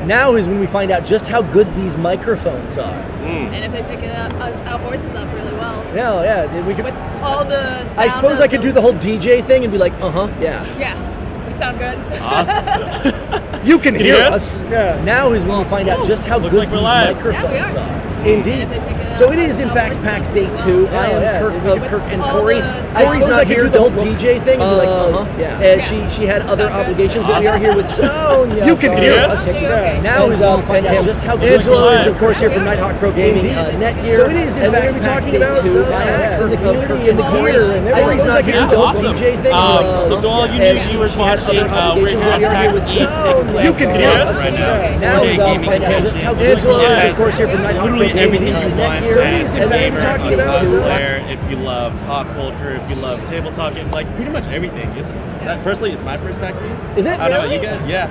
Now is when we find out just how good these microphones are. And if they pick our voices up really well. Yeah. We could. With all the sound I suppose I could do the whole DJ thing and be like, yeah. Yeah, we sound good. Awesome. You can hear us. Yeah. Now is when we find out just how Looks good like we're these live. microphones Yeah, we are. are. Indeed. So it is, in fact, PAX Day 2. I am Kirk of KirkAndKory. Cory's not here. The whole DJ thing. And be like, yeah. And she had other obligations, but we are here with Sonia. You can hear us. Now is when we find out just how good. Angela is, of course, here from Nighthawk Pro Gaming. Netgear. So it is, in fact, PAX Day 2. I am Kirk of KirkAndKory. And Cory's not here. The whole DJ thing. So to all you new viewers watching, we're here at PAX East taking place. You can hear us. Right now. Now is when we find out just how good. Angela is, of course, here from Nighthawk Pro Gaming. Everything you want as a gamer, as a player, if you love pop culture, if you love tabletop game, like pretty much everything. Personally, it's my first PAX East. Is it? I don't know, you guys? Yeah.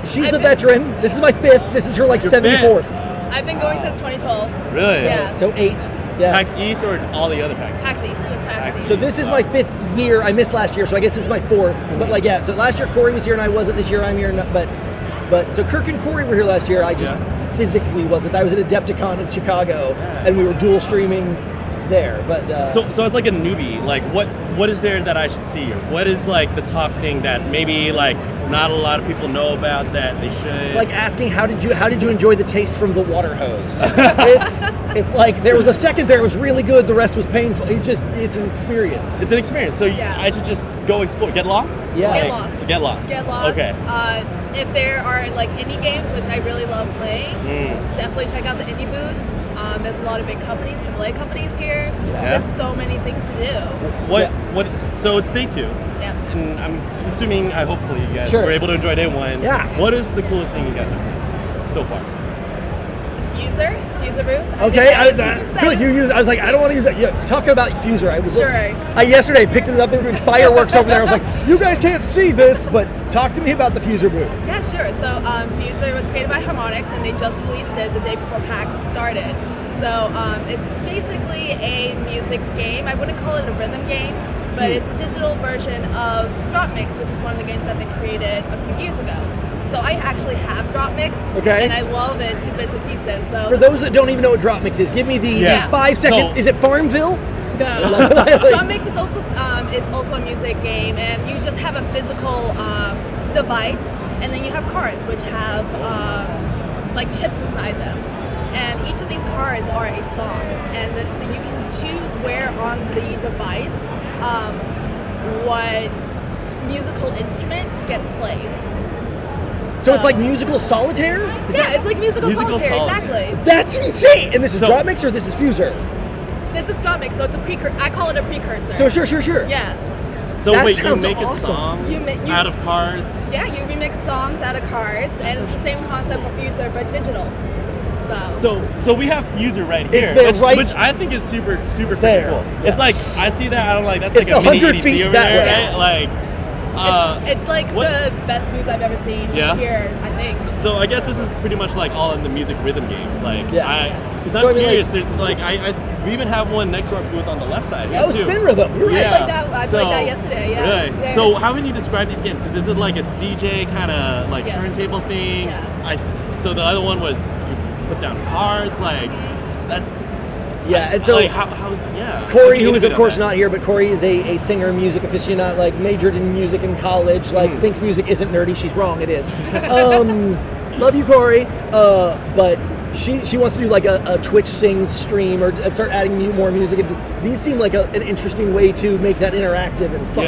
She's the veteran. This is my 5th. This is her 74th. I've been going since 2012. Really? Yeah. So 8. Yeah. PAX East or all the other PAX? PAX East, just PAX East. So this is my 5th year. I missed last year, so I guess this is my 4th. But so last year Kory was here and I wasn't. This year I'm here, but so Kirk and Kory were here last year. I just physically wasn't. I was at Adepticon in Chicago, and we were dual streaming there. But so it's like a newbie. Like what is there that I should see, or what is like the top thing that maybe like not a lot of people know about that they should? It's like asking how did you enjoy the taste from the water hose? it's like there was a second there it was really good, the rest was painful. It's an experience. It's an experience. So I should just go explore. Get lost? Yeah. Get lost. Okay. If there are like indie games, which I really love playing, definitely check out the indie booth. There's a lot of big companies, AAA companies here. There's so many things to do. So it's day 2. Yeah. And I'm assuming, hopefully you guys Sure. were able to enjoy day 1. Yeah. What is the coolest thing you guys have seen so far? Fuser booth. Good. You use. I was like, I don't want to use that. Yeah, talk about Fuser. I yesterday picked it up. There were fireworks over there. I was like, you guys can't see this, but talk to me about the Fuser booth. Yeah, sure. So Fuser was created by Harmonix, and they just released it the day before PAX started. So it's basically a music game. I wouldn't call it a rhythm game, but it's a digital version of Drop Mix, which is one of the games that they created a few years ago. So I actually have Drop Mix, and I love it to bits and pieces. So for those that don't even know what Drop Mix is, give me the 5-second. Is it Farmville? No. Drop Mix is also a music game, and you just have a physical device, and then you have cards which have like chips inside them. And each of these cards are a song, and you can choose where on the device what musical instrument gets played. So it's like musical solitaire? It's like musical solitaire, exactly. That's insane! And this is Drop Mix or this is Fuser? This is Drop Mix, so it's a precursor. I call it a precursor. So sure. Yeah. So that wait, you make awesome. a song out of cards? Yeah, you remix songs out of cards, and it's the same concept for Fuser, but digital. So we have Fuser right here, which I think is super cool. Yeah. It's like I see that, I'm like, that's it's like a mini 100 feet EDC over that there, way. right? Like. It's like the best booth I've ever seen here, I think. So I guess this is pretty much like all in the music rhythm games. Like, because So I'm curious. We even have one next to our booth on the left side here too. Spin Rhythm. I played that yesterday. Yeah. Really? Yeah. So how would you describe these games? Because is it like a DJ kind of like turntable thing? Yeah. So the other one was you put down cards. Like that's. Yeah, and so like how Kory, who is of course not here, but Kory is a singer, music aficionado, like majored in music in college, like thinks music isn't nerdy. She's wrong, it is. Love you, Kory, but she wants to do like a Twitch sings stream or start adding more music. These seem like an interesting way to make that interactive and fun.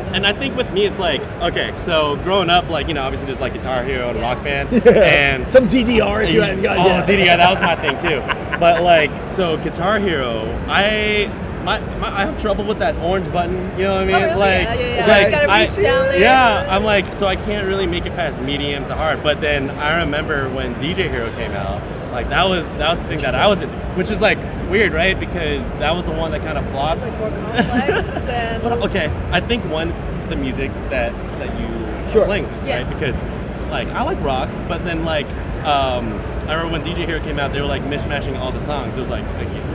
And I think with me, it's like, okay, so growing up, like, you know, obviously there's like Guitar Hero and Rock Band, and some DDR. If you haven't got DDR, that was my thing too. But like, so Guitar Hero, I have trouble with that orange button, you know what I mean? Oh, really? Like, like you gotta reach down there. Yeah, I'm like, so I can't really make it past medium to hard. But then I remember when DJ Hero came out, like that was the thing that I was into, which is like weird, right? Because that was the one that kind of flopped. It's like more complex. And but okay, I think one, it's the music that you are playing, right? Because like I like rock, but then like I remember when DJ Hero came out, they were like mishmashing all the songs. It was like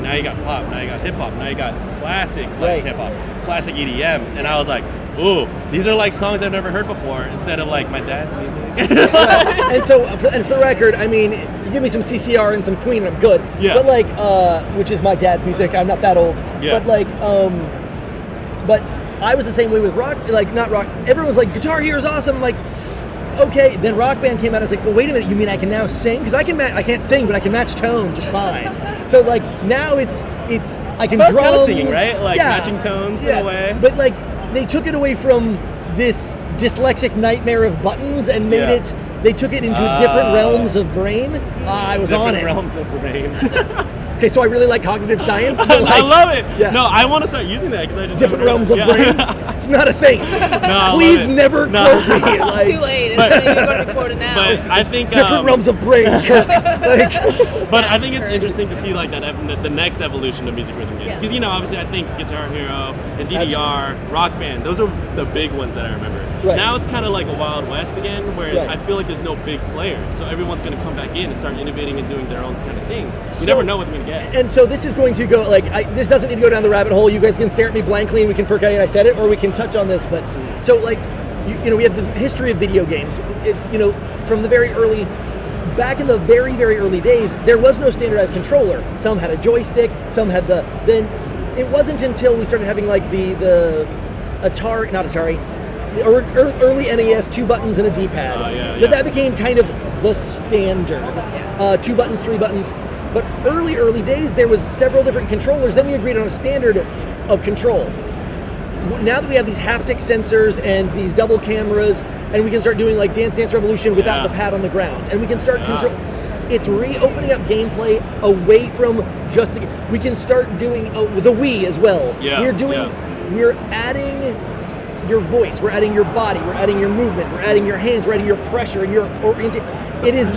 now you got pop, now you got hip hop, now you got classic like hip hop, classic EDM, and I was like, ooh, these are like songs I've never heard before instead of like my dad's music. And so, and for the record, I mean, you give me some CCR and some Queen, and I'm good. Yeah. But like, which is my dad's music. I'm not that old. Yeah. But like, but I was the same way with rock. Like, not rock. Everyone was like, Guitar Hero is awesome. I'm like, okay. Then Rock Band came out. I was like, well, wait a minute. You mean I can now sing? Because I can't sing, but I can match tone just fine. So like now it's I can That's drums. kind of singing, right? Like matching tones in a way. But like they took it away from this dyslexic nightmare of buttons and made it. They took it into different realms of brain. I was on it. Different realms of brain. Okay, so I really like cognitive science. But like, I love it. Yeah. No, I want to start using that because I just different realms of brain. It's not a thing. No, please never quote me. Like, too late. You're going to be quoted now. But I think different realms of brain. Kirk. But I think it's interesting to see like that the next evolution of music rhythm games because obviously I think Guitar Hero and DDR, Rock Band, those are the big ones that I remember. Right. Now it's kind of like a Wild West again, where I feel like there's no big player, so everyone's going to come back in and start innovating and doing their own kind of thing. You never know what they're going to get. And so this is going to go like this doesn't need to go down the rabbit hole. You guys can stare at me blankly and we can forget I said it, or we can touch on this. But so like we have the history of video games. It's from the very early. Back in the very, very early days, there was no standardized controller. Some had a joystick, some had then it wasn't until we started having like the Atari, not Atari, the early NES, 2 buttons and a D-pad. That became kind of the standard. 2 buttons, 3 buttons. But early days, there was several different controllers. Then we agreed on a standard of control. Now that we have these haptic sensors and these double cameras, and we can start doing like Dance Dance Revolution without the pad on the ground, and we can start control. It's reopening up gameplay away from just we can start doing the Wii as well. We're adding your voice, we're adding your body, we're adding your movement, we're adding your hands, we're adding your pressure and your orientation. It is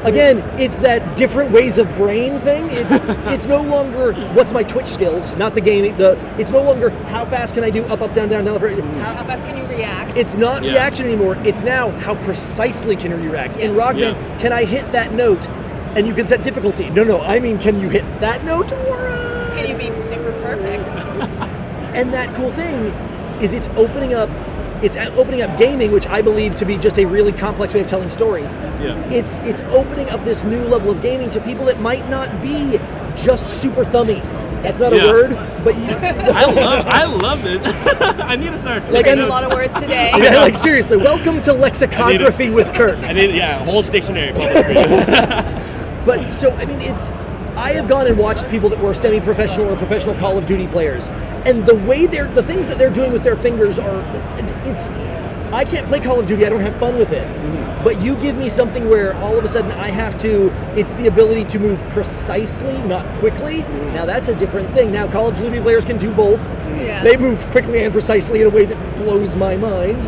again, it's that different ways of brain thing. It's no longer what's my Twitch skills, not the gaming. It's no longer how fast can I do up, down, down, down. How fast can you react? It's not reaction anymore. It's now how precisely can you react. In Rock Band, can I hit that note? And you can set difficulty. No, I mean, can you hit that note or can you be super perfect? And that cool thing is it's opening up gaming, which I believe to be just a really complex way of telling stories. It's opening up this new level of gaming to people that might not be just super thummy. That's not a word, but I love this. I need to start learning a lot of words today. Yeah, like seriously, welcome to lexicography with Kirk. I need a whole dictionary published for you. But so I mean, I have gone and watched people that were semi-professional or professional Call of Duty players, and the things that they're doing with their fingers I can't play Call of Duty, I don't have fun with it. But you give me something where all of a sudden it's the ability to move precisely, not quickly. Now that's a different thing. Now Call of Duty players can do both. They move quickly and precisely in a way that blows my mind.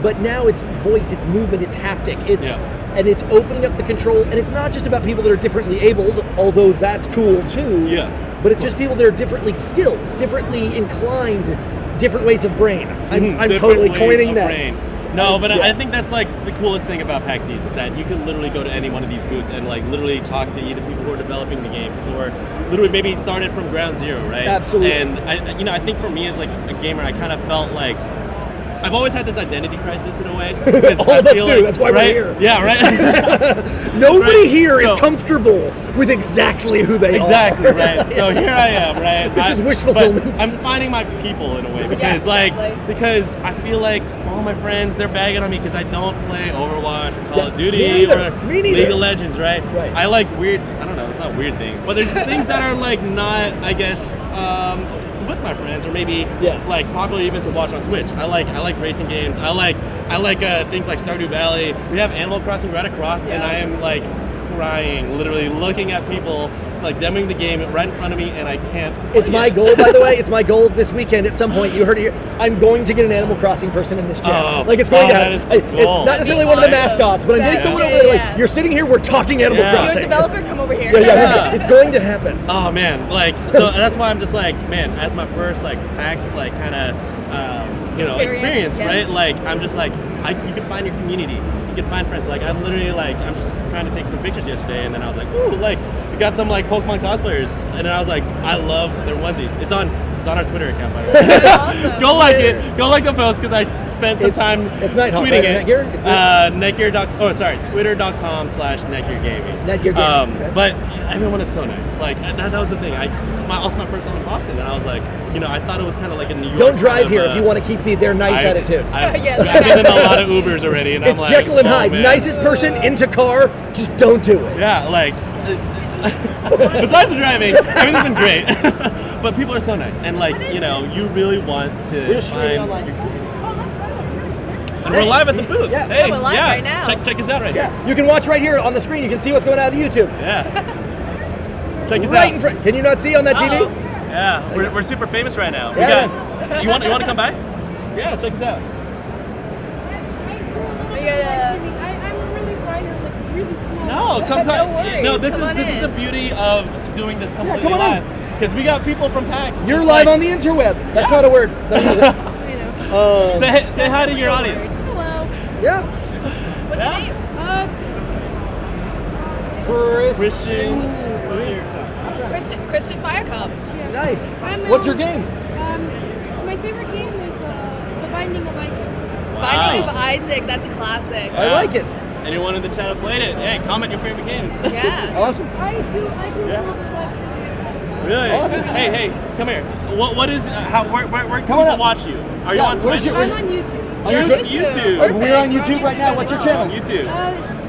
But now it's voice, it's movement, it's haptic, and it's opening up the control, and it's not just about people that are differently abled, although that's cool too. But it's just people that are differently skilled, differently inclined, different ways of brain. I'm totally coining that. Brain. No, but I think that's like the coolest thing about PAX East is that you can literally go to any one of these booths and like literally talk to either people who are developing the game or literally maybe started from ground zero, right? Absolutely. And I think for me as like a gamer, I kind of felt like I've always had this identity crisis in a way. All of us do. That's why we're here. Yeah, right. Nobody here is comfortable with exactly who they are. Exactly, right. So here I am, right? This is wish fulfillment. I'm finding my people in a way because because I feel like all my friends, they're bagging on me because I don't play Overwatch or Call of Duty or League of Legends, right? I like weird, I don't know, it's not weird things, but they're just things that are like not, I guess, with my friends, or maybe like popular even to watch on Twitch. I like racing games. I like things like Stardew Valley. We have Animal Crossing right across, and I am like crying, literally looking at people like demoing the game right in front of me, and I can't. It's my goal, by the way. It's my goal this weekend. At some point, you heard it here. I'm going to get an Animal Crossing person in this chat. Like it's going to happen. Cool. Not necessarily one of the mascots, but I'm getting someone over there. Like you're sitting here, we're talking Animal Crossing. You're a developer, come over here. It's going to happen. Oh man, like so that's why I'm just like, man, as my first like PAX like kind of experience, right? Like I'm just like you can find your community, you can find friends. Like I'm literally like I'm just trying to take some pictures yesterday, and then I was like, ooh, like we got some like Pokemon cosplayers, and then I was like, I love their onesies. It's It's on our Twitter account, by the way. Awesome. Go like it. Go like the post because I spent some time tweeting it. Twitter.com/NetGearGaming. NetGearGaming. But everyone is so nice. Like that was the thing. It's also my first time in Boston, and I was like, I thought it was kind of like in New York. Don't drive here if you want to keep their nice attitude. I've been in a lot of Ubers already, and it's I'm Jekyll and Hyde. Man. Nicest person into car, just don't do it. Yeah, like. Besides the driving, everything's been great. But people are so nice, and like you really want to find online. your community. And we're live at the booth. Yeah. Hey, we're live right now. Check us out right here. You can watch right here on the screen. You can see what's going on YouTube. Yeah. Check us right out. in front. Can you not see on that TV? Yeah, we're super famous right now. Yeah. You want to come by? Yeah, check us out. We got I'm really blind, like really small. No, come No worries. No, this Come on is in. the beauty of doing this completely come on live. Because we got people from PAX. You're just live like- on the interweb. That's not a word. Say hi to your audience. Hello. Yeah. What's your name? Christian Fire Cup. Nice. I'm, What's your game? My favorite game is The Binding of Isaac. Binding Nice. of Isaac. That's a classic. I like it. Anyone in the chat who played it? Hey, comment your favorite games. Yeah. Awesome. I do Yeah. World of Warcraft. Really? Awesome. Hey, come here. What is where can Come on people up. watch you? Are you Yeah, on where's Twitch? your- I'm on YouTube. On You're on YouTube? YouTube. Perfect. We're on You're YouTube right now. as What's your well. channel? YouTube.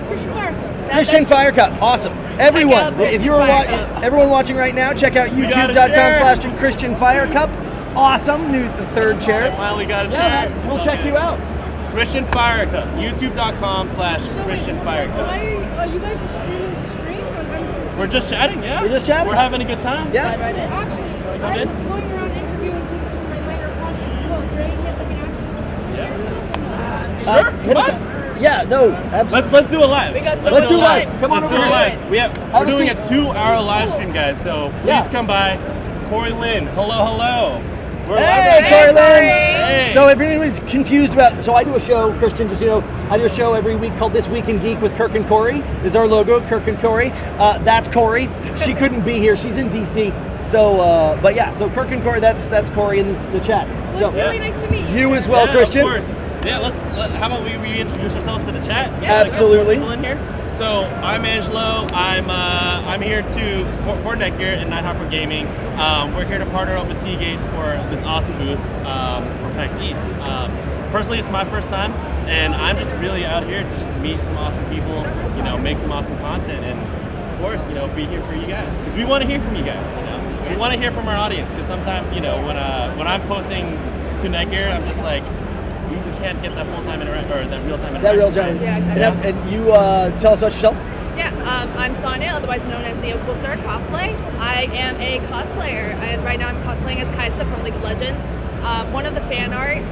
Christian Fire Club. Christian Fire Cup. Awesome. Everyone, out if Christian you're Fire Cup. everyone watching right now, check out got a chair. youtube.com/Christian Fire Cup. Awesome. The third chair. Finally got a Yeah, chair. man. We'll check you out. Christian Fire Cup. YouTube.com/Christian Fire Cup. Why are you guys just streaming the stream? We're just chatting, yeah. We're just chatting. We're having a good time. Yeah. Right in. Actually, Come I'm in. going around interviewing people through my minor podcast as well. Is there any chance I can actually Sure. Hit us Come up. on. Yeah, no, absolutely. Let's do it live. We got so Let's much do live. time. Come on Let's over do it here. live. We're Have a doing a seat. 2-hour live stream, guys. So please Yeah. come by. Kory Lynn, hello. We're Hey, live right Kory now. Lynn. Hey. So if anyone's confused about, so I do a show, Christian, just I do a show every week called This Week in Geek with Kirk and Kory. This is our logo, Kirk and Kory. That's Kory. She couldn't be here. She's in DC. So, but yeah, so Kirk and Kory. That's Kory in the chat. Well, So it's really nice to meet you. you as well, Yeah, Christian. Of course. Yeah, how about we reintroduce ourselves for the chat? Yeah. Absolutely. People in here. So I'm Angelo. I'm here for Netgear and Nighthopper Gaming. We're here to partner up with Seagate for this awesome booth for PAX East. Personally, it's my first time, and I'm just really out here to just meet some awesome people. Make some awesome content, and of course, be here for you guys because we want to hear from you guys. We want to hear from our audience because sometimes, when I'm posting to Netgear, I'm just like, we can't get that full-time interaction or that real-time interaction. That real time. Yeah, exactly. And you tell us about yourself. Yeah, I'm Sonia, otherwise known as Neo Coolstar Cosplay. I am a cosplayer, and right now I'm cosplaying as Kaisa from League of Legends. One of the fan art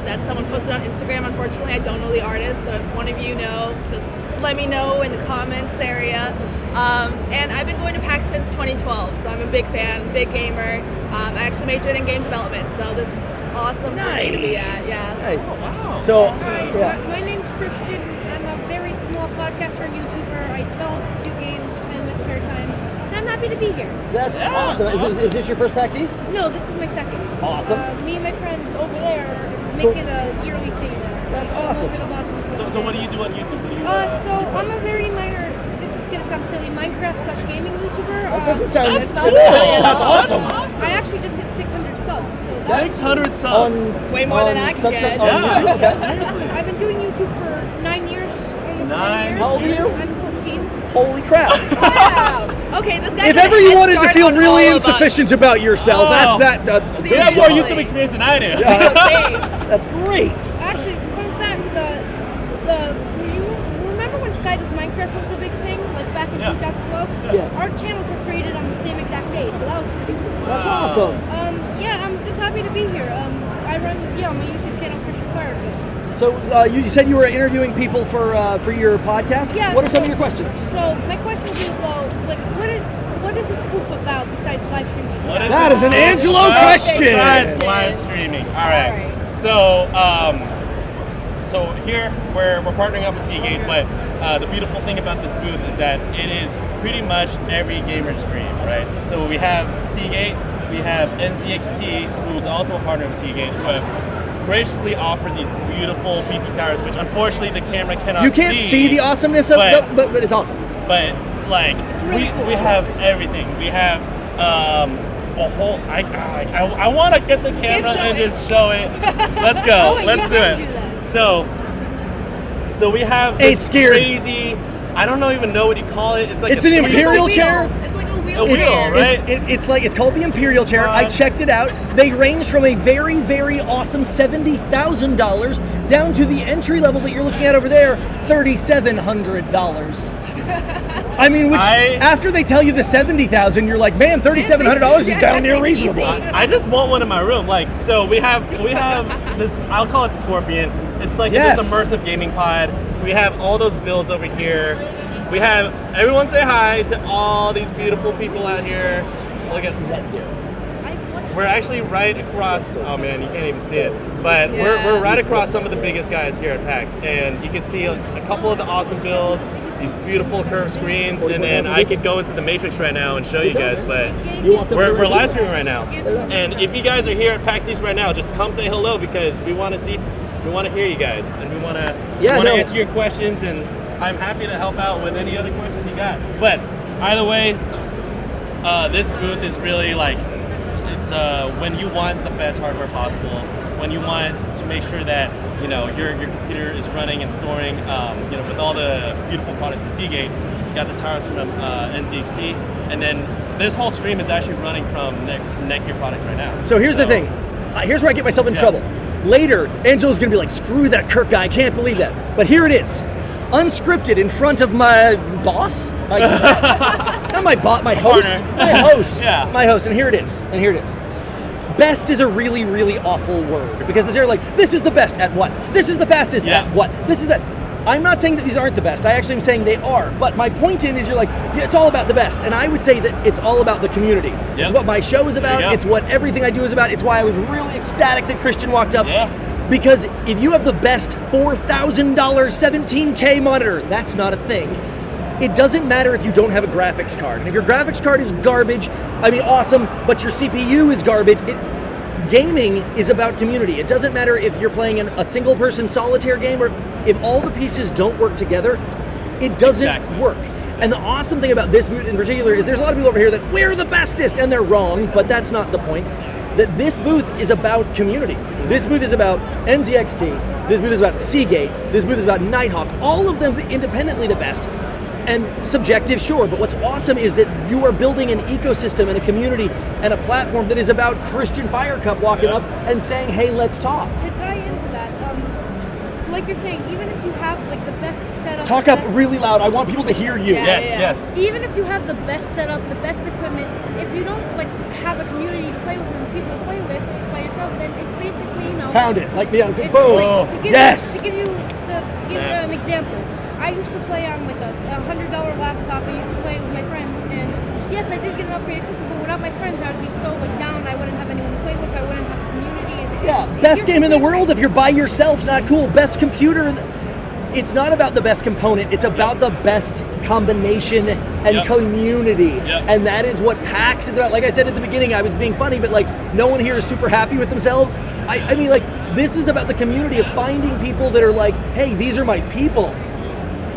that someone posted on Instagram, unfortunately, I don't know the artist, so if one of you know, just let me know in the comments area. And I've been going to PAX since 2012, so I'm a big fan, big gamer. I actually majored in game development, so this is awesome for me to be at. Yeah. Nice. Oh, wow. So, Hi, yeah. my name's Christian. I'm a very small podcaster and YouTuber. I develop a few games in my spare time, and I'm happy to be here. That's awesome. Is this your first PAX East? No, this is my second. Awesome. Me and my friends over there are making a yearly thing there. That's We go awesome. over to Boston. So what do you do on YouTube? What do you, So I'm a very minor. This is gonna sound silly. Minecraft/gaming YouTuber. That doesn't sound That's cool. cool. That's awesome. I actually just hit 600 subs. So 600 subs. Way more than I can get. on YouTube? Yeah, Okay. seriously. I've been doing YouTube for 9 years, almost 9 10 years. How old are you? I'm 14. Holy crap. Wow. Okay, this guy. If got a ever you head wanted to start feel on really all of us. insufficient about yourself, Oh. that's that. You have more Seriously. YouTube experience than I do. Same. That's great. Actually, fun fact, you remember when Sky Does Minecraft was a big thing, like back in Yeah. 2012? Yeah. Our channels were created on the same exact day, so that was pretty cool. That's awesome. Yeah, I'm just happy to be here. I run, my YouTube channel, Christian Fire Club. So you said you were interviewing people for your podcast. Yeah, What are some so- of your questions? So my question is though, like, what is this booth about besides live streaming? What That is an Angelo question. Besides live streaming. All right. So here we're partnering up with Seagate, but the beautiful thing about this booth is that it is pretty much every gamer's dream, right? So we have Seagate, we have NZXT, who's also a partner of Seagate, who have graciously offered these beautiful PC towers, which unfortunately the camera cannot see. You can't see the awesomeness of but it's awesome. But like really we have everything. We have a whole. I want to get the camera and just show it. Let's go. Let's do it. So we have this crazy. I don't even know what you call it. It's like it's an imperial chair. It's like a wheel. A wheel, right? It's called the Imperial chair. I checked it out. They range from a very, very awesome $70,000 down to the entry level that you're looking at over there, $3,700. I mean, after they tell you the $70,000, you're like, man, $3,700 is down near reasonable. I just want one in my room. Like, so we have this. I'll call it the Scorpion. It's like this immersive gaming pod. We have all those builds over here. We have everyone say hi to all these beautiful people out here. Look at that. We're actually right across. Oh man, you can't even see it. But we're right across some of the biggest guys here at PAX, and you can see a couple of the awesome builds. These beautiful curved screens, and then I could go into the Matrix right now and show you guys, but we're live streaming right now. And if you guys are here at PAX East right now, just come say hello because we want to hear you guys, and we want to answer your questions, and I'm happy to help out with any other questions you got. But either way, this booth is really like, it's when you want the best hardware possible, when you want to make sure that your computer is running and storing, with all the beautiful products from Seagate. You got the towers from NZXT, and then this whole stream is actually running from Netgear products right now. So here's the thing. Here's where I get myself in trouble. Later, Angela's gonna be like, "Screw that Kirk guy! I can't believe that." But here it is, unscripted in front of my boss, not my boss, my host, my host, and here it is. Best is a really, really awful word because they're like, this is the best at what? This is the fastest at what? This is that. I'm not saying that these aren't the best. I actually am saying they are. But my point is you're like, it's all about the best. And I would say that it's all about the community. Yep. It's what my show is about. It's what everything I do is about. It's why I was really ecstatic that Christian walked up. Yeah. Because if you have the best $4,000 17K monitor, that's not a thing. It doesn't matter if you don't have a graphics card. And if your graphics card is garbage, awesome, but your CPU is garbage, gaming is about community. It doesn't matter if you're playing a single-person solitaire game or if all the pieces don't work together, it doesn't work. And the awesome thing about this booth in particular is there's a lot of people over here that we're the bestest, and they're wrong, but that's not the point. That this booth is about community. This booth is about NZXT. This booth is about Seagate. This booth is about Nighthawk. All of them independently the best. And subjective, sure, but what's awesome is that you are building an ecosystem and a community and a platform that is about Christian Fire Cup walking up and saying, hey, let's talk. To tie into that, like you're saying, even if you have like the best setup... Talk up really loud. I want people to hear you. Yes. Even if you have the best setup, the best equipment, if you don't like have a community to play with and people to play with by yourself, then it's basically, Pound it. Like, boom. Like, to give you an example. I used to play on like a $100 laptop. I used to play with my friends, and yes, I did get an upgraded system, but without my friends, I would be so like down. I wouldn't have anyone to play with. I wouldn't have a community. And best game in the world. If you're by yourself, not cool. Best computer. It's not about the best component. It's about the best combination and community, and that is what PAX is about. Like I said at the beginning, I was being funny, but like no one here is super happy with themselves. I mean, like this is about the community of finding people that are like, hey, these are my people.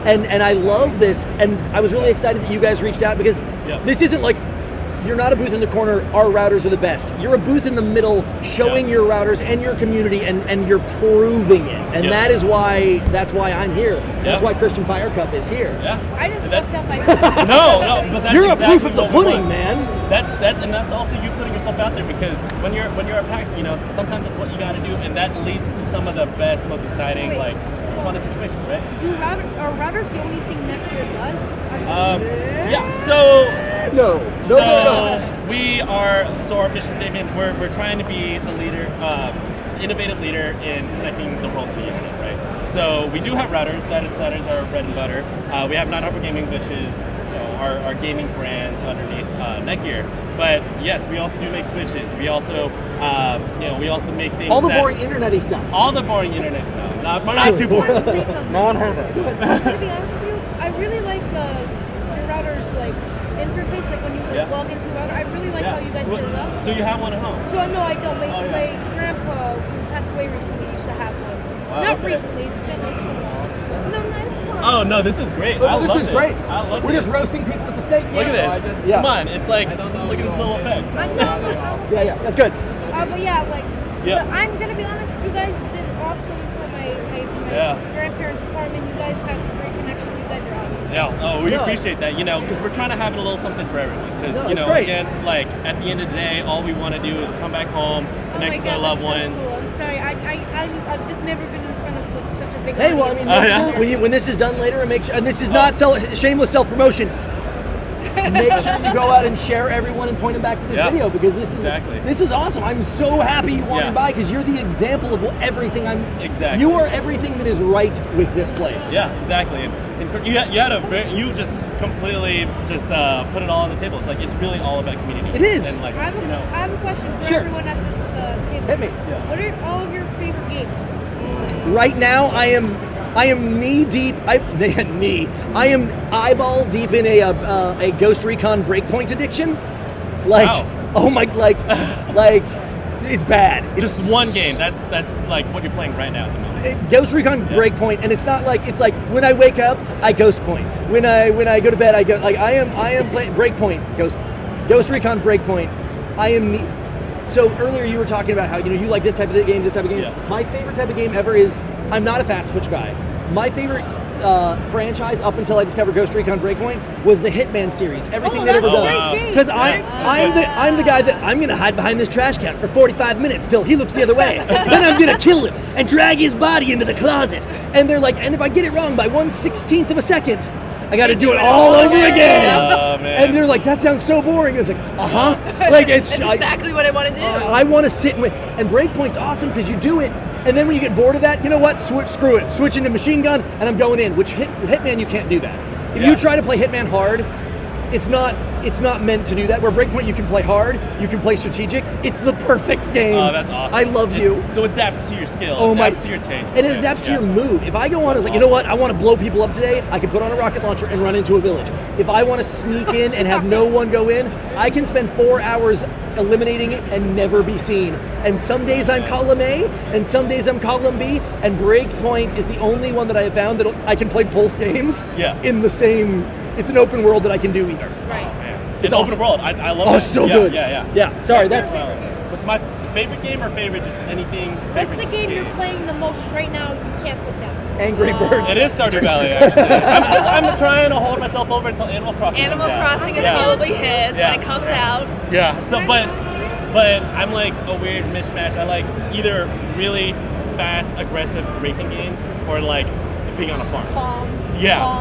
And I love this, and I was really excited that you guys reached out because this isn't like, you're not a booth in the corner, our routers are the best. You're a booth in the middle showing your routers and your community, and you're proving it. And that's why I'm here. That's why Christian Fire Cup is here. I just fucked up. No, but that's you're a proof of the pudding, man. That's also you putting yourself out there because when you're at PAX, sometimes that's what you got to do, and that leads to some of the best, most exciting, fun situations, right? Are routers the only thing Netgear does? No. We are. So our mission statement: we're trying to be the leader, innovative leader in connecting the world to the internet, right? So we do have routers. That is our bread and butter. We have Nighthawk Gaming, which is our gaming brand underneath Netgear. But yes, we also do make switches. We also we also make things. All the boring internet-y stuff. All the boring internet. No, not too boring. No one heard that. To be honest with you, I really like your routers. Like interface, like when you log into a router. I really like how you guys set it up. So you have one at home? So no, I don't. My grandpa, who passed away recently, used to have one. Not recently. It's been a while. No, it's fine. Oh no, this is great. This is great. I love We're just roasting people at the stake. Look at this. Come on, it's like look at this little effect. Yeah, that's good. But yeah, like I'm gonna be honest. You guys did awesome for my grandparents' apartment. You guys have a great connection. You guys are awesome. Yeah. Oh, we appreciate that. You know, because we're trying to have a little something for everyone. Because again, like at the end of the day, all we want to do is come back home, connect with our loved ones. Cool. I'm sorry. I've just never been in front of such a big. Hey, well, I mean, make sure when this is done later, make sure, and this is not shameless self-promotion. Make sure you go out and share everyone and point them back to this video because this is awesome. I'm so happy you wanted by because you're the example of everything You are everything that is right with this place. Yeah, exactly. And you just completely put it all on the table. It's like it's really all about community. It is. And like, I have a question for everyone at this table. Hit me. Yeah. What are all of your favorite games? Right now, I am knee deep. I am eyeball deep in a Ghost Recon Breakpoint addiction. Like, oh my, like it's bad. It's just one game. That's like what you're playing right now at the moment. Ghost Recon Breakpoint, and it's like when I wake up, I Ghost Point. When I go to bed, I go like I am playing Breakpoint. Ghost Recon Breakpoint. So earlier you were talking about how you like this type of game. Yeah. My favorite type of game ever is I'm not a fast twitch guy. My favorite franchise up until I discovered Ghost Recon Breakpoint was the Hitman series. Everything they've ever done. Because I'm the guy that I'm gonna hide behind this trash can for 45 minutes till he looks the other way. Then I'm gonna kill him and drag his body into the closet. And they're like, and if I get it wrong by 1/16 of a second, I got to do it all over again. Oh, man. And they're like, that sounds so boring. It's like, like it's exactly what I want to do. I want to sit and Breakpoint's awesome because you do it, and then when you get bored of that, you know what? Screw it. Switch into machine gun, and I'm going in. Which Hitman, you can't do that. If you try to play Hitman hard, it's not meant to do that. Where Breakpoint, you can play hard, you can play strategic. It's the perfect game. Oh, that's awesome. I love you. So it adapts to your skill. Adapts to your taste. And it adapts to your mood. If I go on, it's like, you know what? I want to blow people up today. I can put on a rocket launcher and run into a village. If I want to sneak in and have no one go in, I can spend 4 hours eliminating it and never be seen. And some days I'm column A, and some days I'm column B. And Breakpoint is the only one that I have found that I can play both games in the same. It's an open world that I can do either. Right. It's awesome. Open world. I love it. Oh, so good. Yeah. Sorry, What's my favorite game or favorite just anything? What's the game you're playing the most right now you can't put down? Angry Birds. It is Stardew Valley, actually. I'm trying to hold myself over until Animal Crossing Animal comes Crossing out. is probably his when it comes out. Yeah. So, but I'm like a weird mishmash. I like either really fast, aggressive racing games or like being on a farm. Calm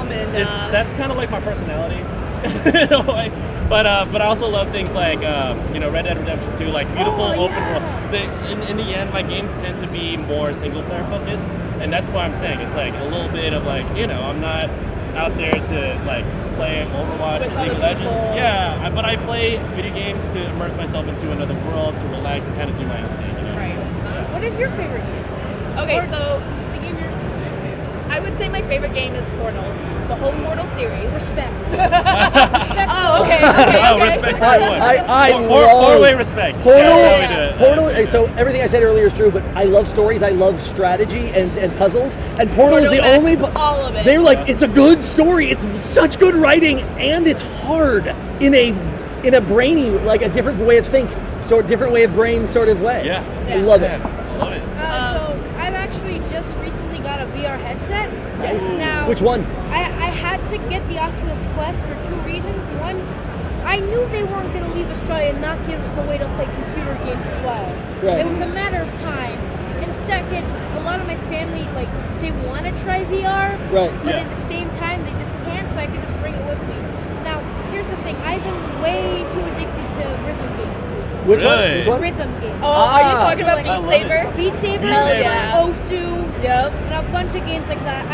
and that's kind of like my personality in a way. But I also love things like Red Dead Redemption 2, like beautiful open world. In the end, my games tend to be more single player focused, and that's why I'm saying it's like a little bit of like I'm not out there to like play Overwatch or League of Legends. Yeah, but I play video games to immerse myself into another world, to relax and kind of do my own thing. Right. What is your favorite game? Okay, so I would say my favorite game is Portal, the whole Portal series. Respect. Oh, okay. Respect everyone. I love four-way respect. Portal. So everything I said earlier is true, but I love stories. I love strategy and puzzles. And Portal is the only. All of it. They're like, it's a good story. It's such good writing, and it's hard in a brainy, like a different way of different way of brain sort of way. Yeah. I love it. I love it. So I've actually just recently got a VR headset. Nice. Now, which one? I had to get the Oculus Quest for 2 reasons. One, I knew they weren't going to leave Australia and not give us a way to play computer games as well. Right. It was a matter of time. And second, a lot of my family, they want to try VR, but at the same time, they just can't, so I could just bring it with me. Now, here's the thing. I've been way too addicted to rhythm games recently. Which one? Rhythm games. Oh, are you talking about Beat Saber? Beat Saber, Hell yeah. Osu, and a bunch of games like that.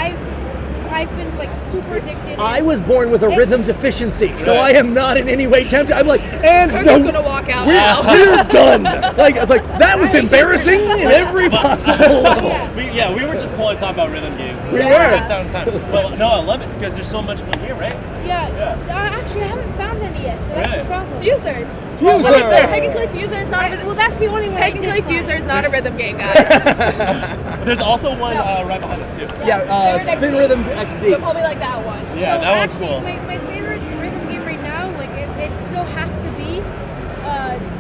I've been like super addicted. I was born with a rhythm deficiency, so I am not in any way tempted. I'm like, and Kirk no, is gonna walk out we're done. Like I was like, that was embarrassing in every possible level. We were just totally talking about rhythm games. We were. Well, no, I love it because there's so much fun here, right? Yes. Actually, I haven't found any yet, so that's the problem. Fuser. Fuser. Well, technically, Fuser is not. Well, that's the only one. Technically, Fuser is not a rhythm game, guys. There's also one right behind us too. Spin Rhythm XD. You'll probably like that one. Yeah, So that one's actually, cool. My favorite rhythm game right now, like it still has to be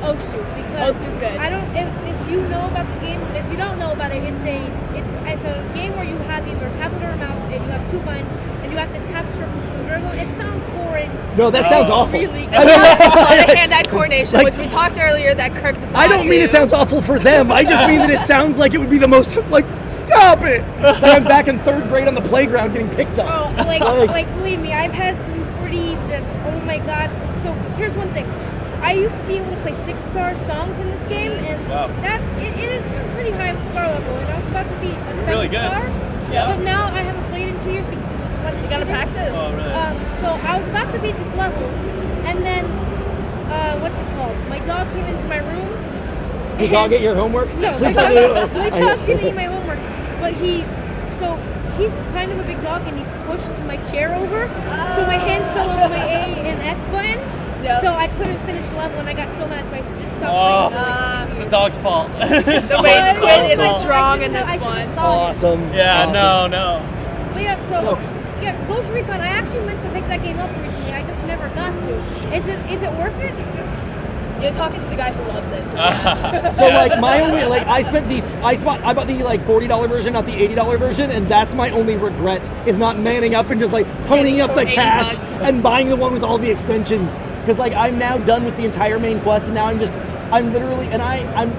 Osu, because Osu's good. I don't. If you know about the game, if you don't know about it, it's a game where you have either a tablet or a mouse, and you have two buttons, and you have to tap circles to dribble. It sounds boring. No, that sounds awful. Really good. It's a lot of hand-eye coordination, which we talked earlier that Kirk does not I don't mean it sounds awful for them. I just mean that it sounds like it would be the most like, stop it. It's like I'm back in 3rd grade on the playground getting picked on. Oh, like believe me, I've had some pretty oh my god. So here's one thing. I used to be able to play 6-star songs in this game, and that it is a pretty high star level, and I was about to be a 7-star. Yeah. But now I haven't played in 2 years because of this one. You gotta practice. Oh, really? So I was about to beat this level, and then what's it called? My dog came into my room. Did dog get your homework? No, my dog didn't eat my homework, but he's kind of a big dog, and he pushed my chair over, so my hands fell over my A and S button. Yep. So I couldn't finish the level, and I got so mad, so I just stopped playing. It's the dog's fault. The rage quit is strong in this one. Awesome. Yeah, awesome. no. But yeah, Ghost Recon, I actually meant to pick that game up recently. I just never got to. Is it worth it? You're talking to the guy who loves it. So like my only I bought the like $40 version, not the $80 version, and that's my only regret is not manning up and just like ponying up the cash and buying the one with all the extensions. Because like I'm now done with the entire main quest, and now I'm literally I'm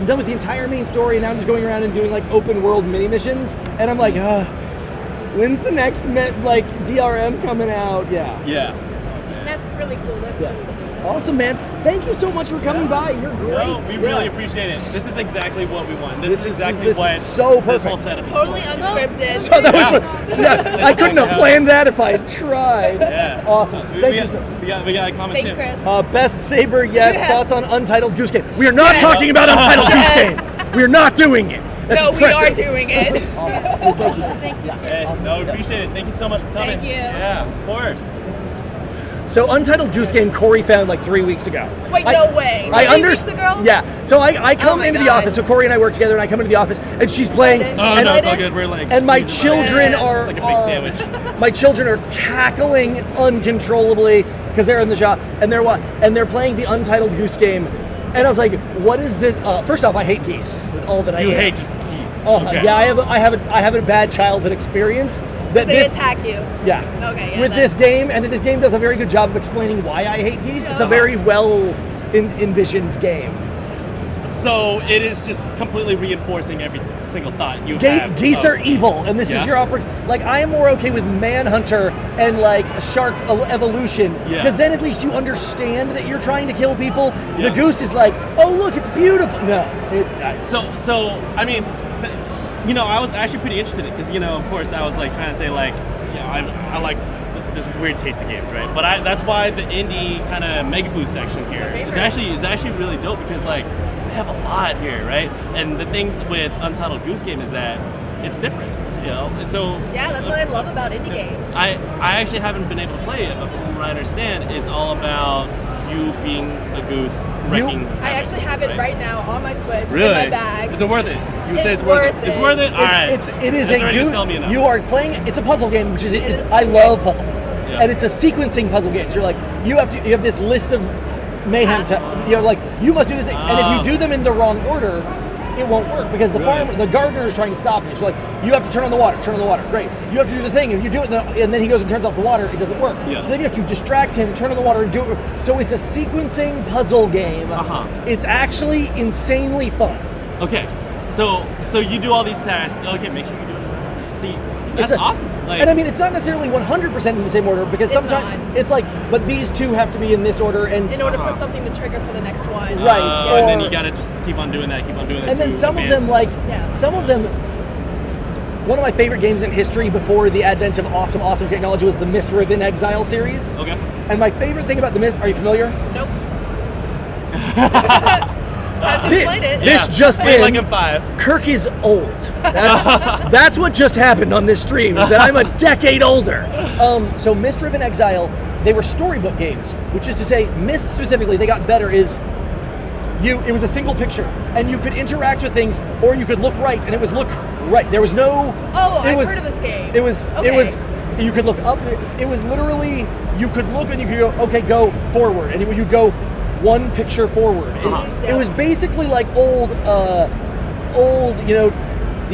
done with the entire main story, and now I'm just going around and doing like open world mini missions, and I'm like, when's the next DRM coming out? Yeah. That's really cool. That's really cool. Awesome, man. Thank you so much for coming by. You're great. No, we really appreciate it. This is exactly what we want. This is exactly this what is so perfect. this whole setup is. Totally unscripted. So that was I couldn't have planned that if I had tried. Yeah. Awesome. Thank you so We got a comment Thank too. you, Chris. Best Saber, yes. Thoughts on Untitled Goose Game? We are not talking about Untitled Goose Game. We are not doing it. That's No, impressive. we are doing it. Thank you, sir. Hey, no, we appreciate it. Thank you so much for coming. Thank you. Yeah, of course. So Untitled Goose Game, Kory found like 3 weeks ago. Wait, no way. 3 weeks ago? Yeah. So I come my into the God. office. So Kory and I work together, and I come into the office, and she's playing. Oh, and, no, it's all good. We're like. and my squeezing children by. are It's like a big sandwich. My children are cackling uncontrollably because they're in the shop, and they're playing the Untitled Goose Game, and I was like, "What is this?" First off, I hate geese with all that I You am. hate just geese. Okay. Yeah, I have a bad childhood experience. That They this, attack you. Yeah. Okay, yeah, With this game, and this game does a very good job of explaining why I hate geese. It's a very well envisioned game. So it is just completely reinforcing every single thought you have. Geese are evil, and this is your opportunity. Like, I am more okay with Manhunter and like Shark Evolution, because then at least you understand that you're trying to kill people. Yeah. The goose is like, oh look, it's beautiful. No. So I mean, I was actually pretty interested in it because of course I was like trying to say like, I like this weird taste of games, right? But that's why the indie kind of Mega Boost section here is actually really dope because like they have a lot here, right? And the thing with Untitled Goose Game is that it's different, and so that's what I love about indie games. I actually haven't been able to play it, but from what I understand, it's all about you being a goose wrecking. I actually have it right now on my Switch in Really? my bag. Is it worth it? You say It's it's worth worth it. It's it. worth it. All right. It is That's a already goose. selling me enough. You are playing. It's a puzzle game, which is It is I cool. love puzzles, Yeah. and it's a sequencing puzzle game. So you're like you have this list of mayhem. You must do this thing, and if you do them in the wrong order, it won't work because the gardener is trying to stop you. So like you have to turn on the water. Great. You have to do the thing. If you do it, and then he goes and turns off the water, it doesn't work. Yeah. So then you have to distract him, turn on the water, and do it. So it's a sequencing puzzle game. It's actually insanely fun. Okay. So you do all these tasks. Okay, make sure you do it. See, that's awesome. Like, And I mean, it's not necessarily 100% in the same order because sometimes not. it's like, but these two have to be in this order, and In order for something to trigger for the next one. Right. and then you gotta just keep on doing that. and then some of them one of my favorite games in history before the advent of awesome technology was the Mist Ribbon Exile series. Okay. And my favorite thing about the Mist, are you familiar? Nope. Time to explain it. This just Played in. like in 5. Kirk is old. That's what just happened on this stream, is that I'm a decade older. So Mist Ribbon Exile, they were storybook games, which is to say, Mist specifically, they got better is, it was a single picture, and you could interact with things, or you could look right, and it was look right. There was no... Oh, I've heard of this game. It was, you could look up, it was literally, you could look and you could go, okay, go forward, and you go one picture forward. It was basically like old, the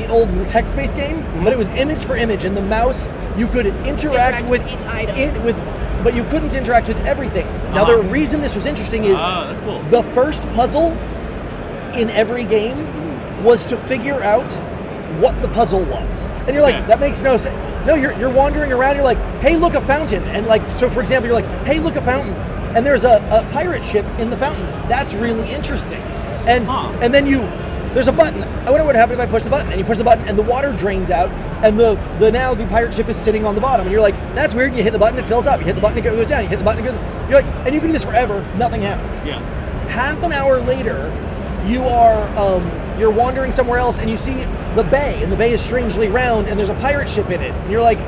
old text-based game, but it was image for image, and the mouse, you could interact with each item. But you couldn't interact with everything. Now, the reason this was interesting is that's cool. The first puzzle in every game was to figure out what the puzzle was. And you're like, that makes no sense. No, you're wandering around, you're like, hey, look, a fountain. And like, so for example, you're like, hey, look, a fountain. And there's a pirate ship in the fountain. That's really interesting. And then there's a button. I wonder what would happen if I push the button. And you push the button and the water drains out, and now the pirate ship is sitting on the bottom. And you're like, that's weird. You hit the button, it fills up. You hit the button, it goes down. You hit the button, it goes. You're like, and you can do this forever. Nothing happens. Yeah. Half an hour later, you're wandering somewhere else, and you see the bay, and the bay is strangely round, and there's a pirate ship in it. And you're like,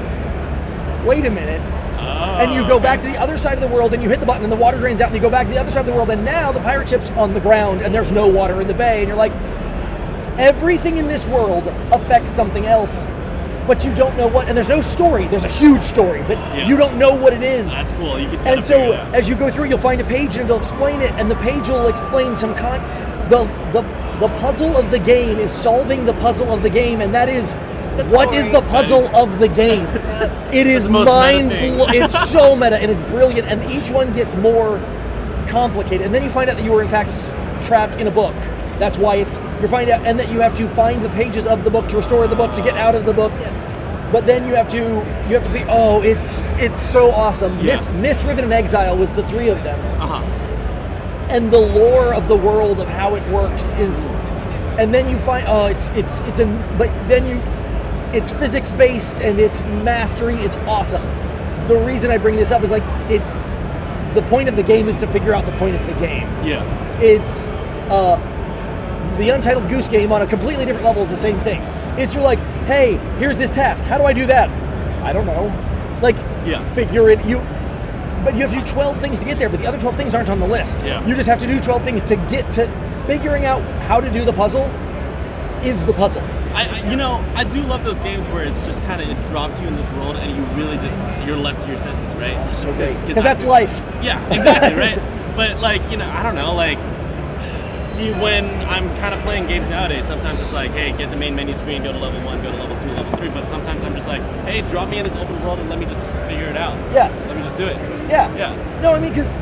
wait a minute. And you go back to the other side of the world, and you hit the button, and the water drains out, and you go back to the other side of the world, and now the pirate ship's on the ground, and there's no water in the bay, and you're like, everything in this world affects something else, but you don't know what, and there's no story. There's a huge story, but you don't know what it is. That's cool. You can and so as you go through, you'll find a page, and it'll explain it, and the page will explain some the puzzle of the game is solving the puzzle of the game, and that is, what is the puzzle of the game? It is mind-blowing. It's so meta, and it's brilliant, and each one gets more complicated. And then you find out that you were in fact trapped in a book. That's why you're finding out, and that you have to find the pages of the book to restore the book, to get out of the book. Yeah. But then you have to think, oh, it's so awesome. Yeah. Mist Ribbon and Exile was the 3 of them. And the lore of the world of how it works is, and then you find, it's physics based and it's mastery. It's awesome. The reason I bring this up is like, it's the point of the game is to figure out the point of the game. Yeah. It's the Untitled Goose Game on a completely different level is the same thing. It's you're like, hey, here's this task. How do I do that? I don't know. Like, figure it. But you have to do 12 things to get there, but the other 12 things aren't on the list. Yeah. You just have to do 12 things to get to figuring out how to do the puzzle is the puzzle. I do love those games where it's just kind of, it drops you in this world and you really you're left to your senses, right? Oh, so great. Because that's life. Yeah, exactly, right? But like, I don't know, like, see, when I'm kind of playing games nowadays, sometimes it's like, hey, get the main menu screen, go to level 1, go to level 2, level 3, but sometimes I'm just like, hey, drop me in this open world and let me just figure it out. Yeah. Let me just do it. Yeah. Yeah. No, I mean, because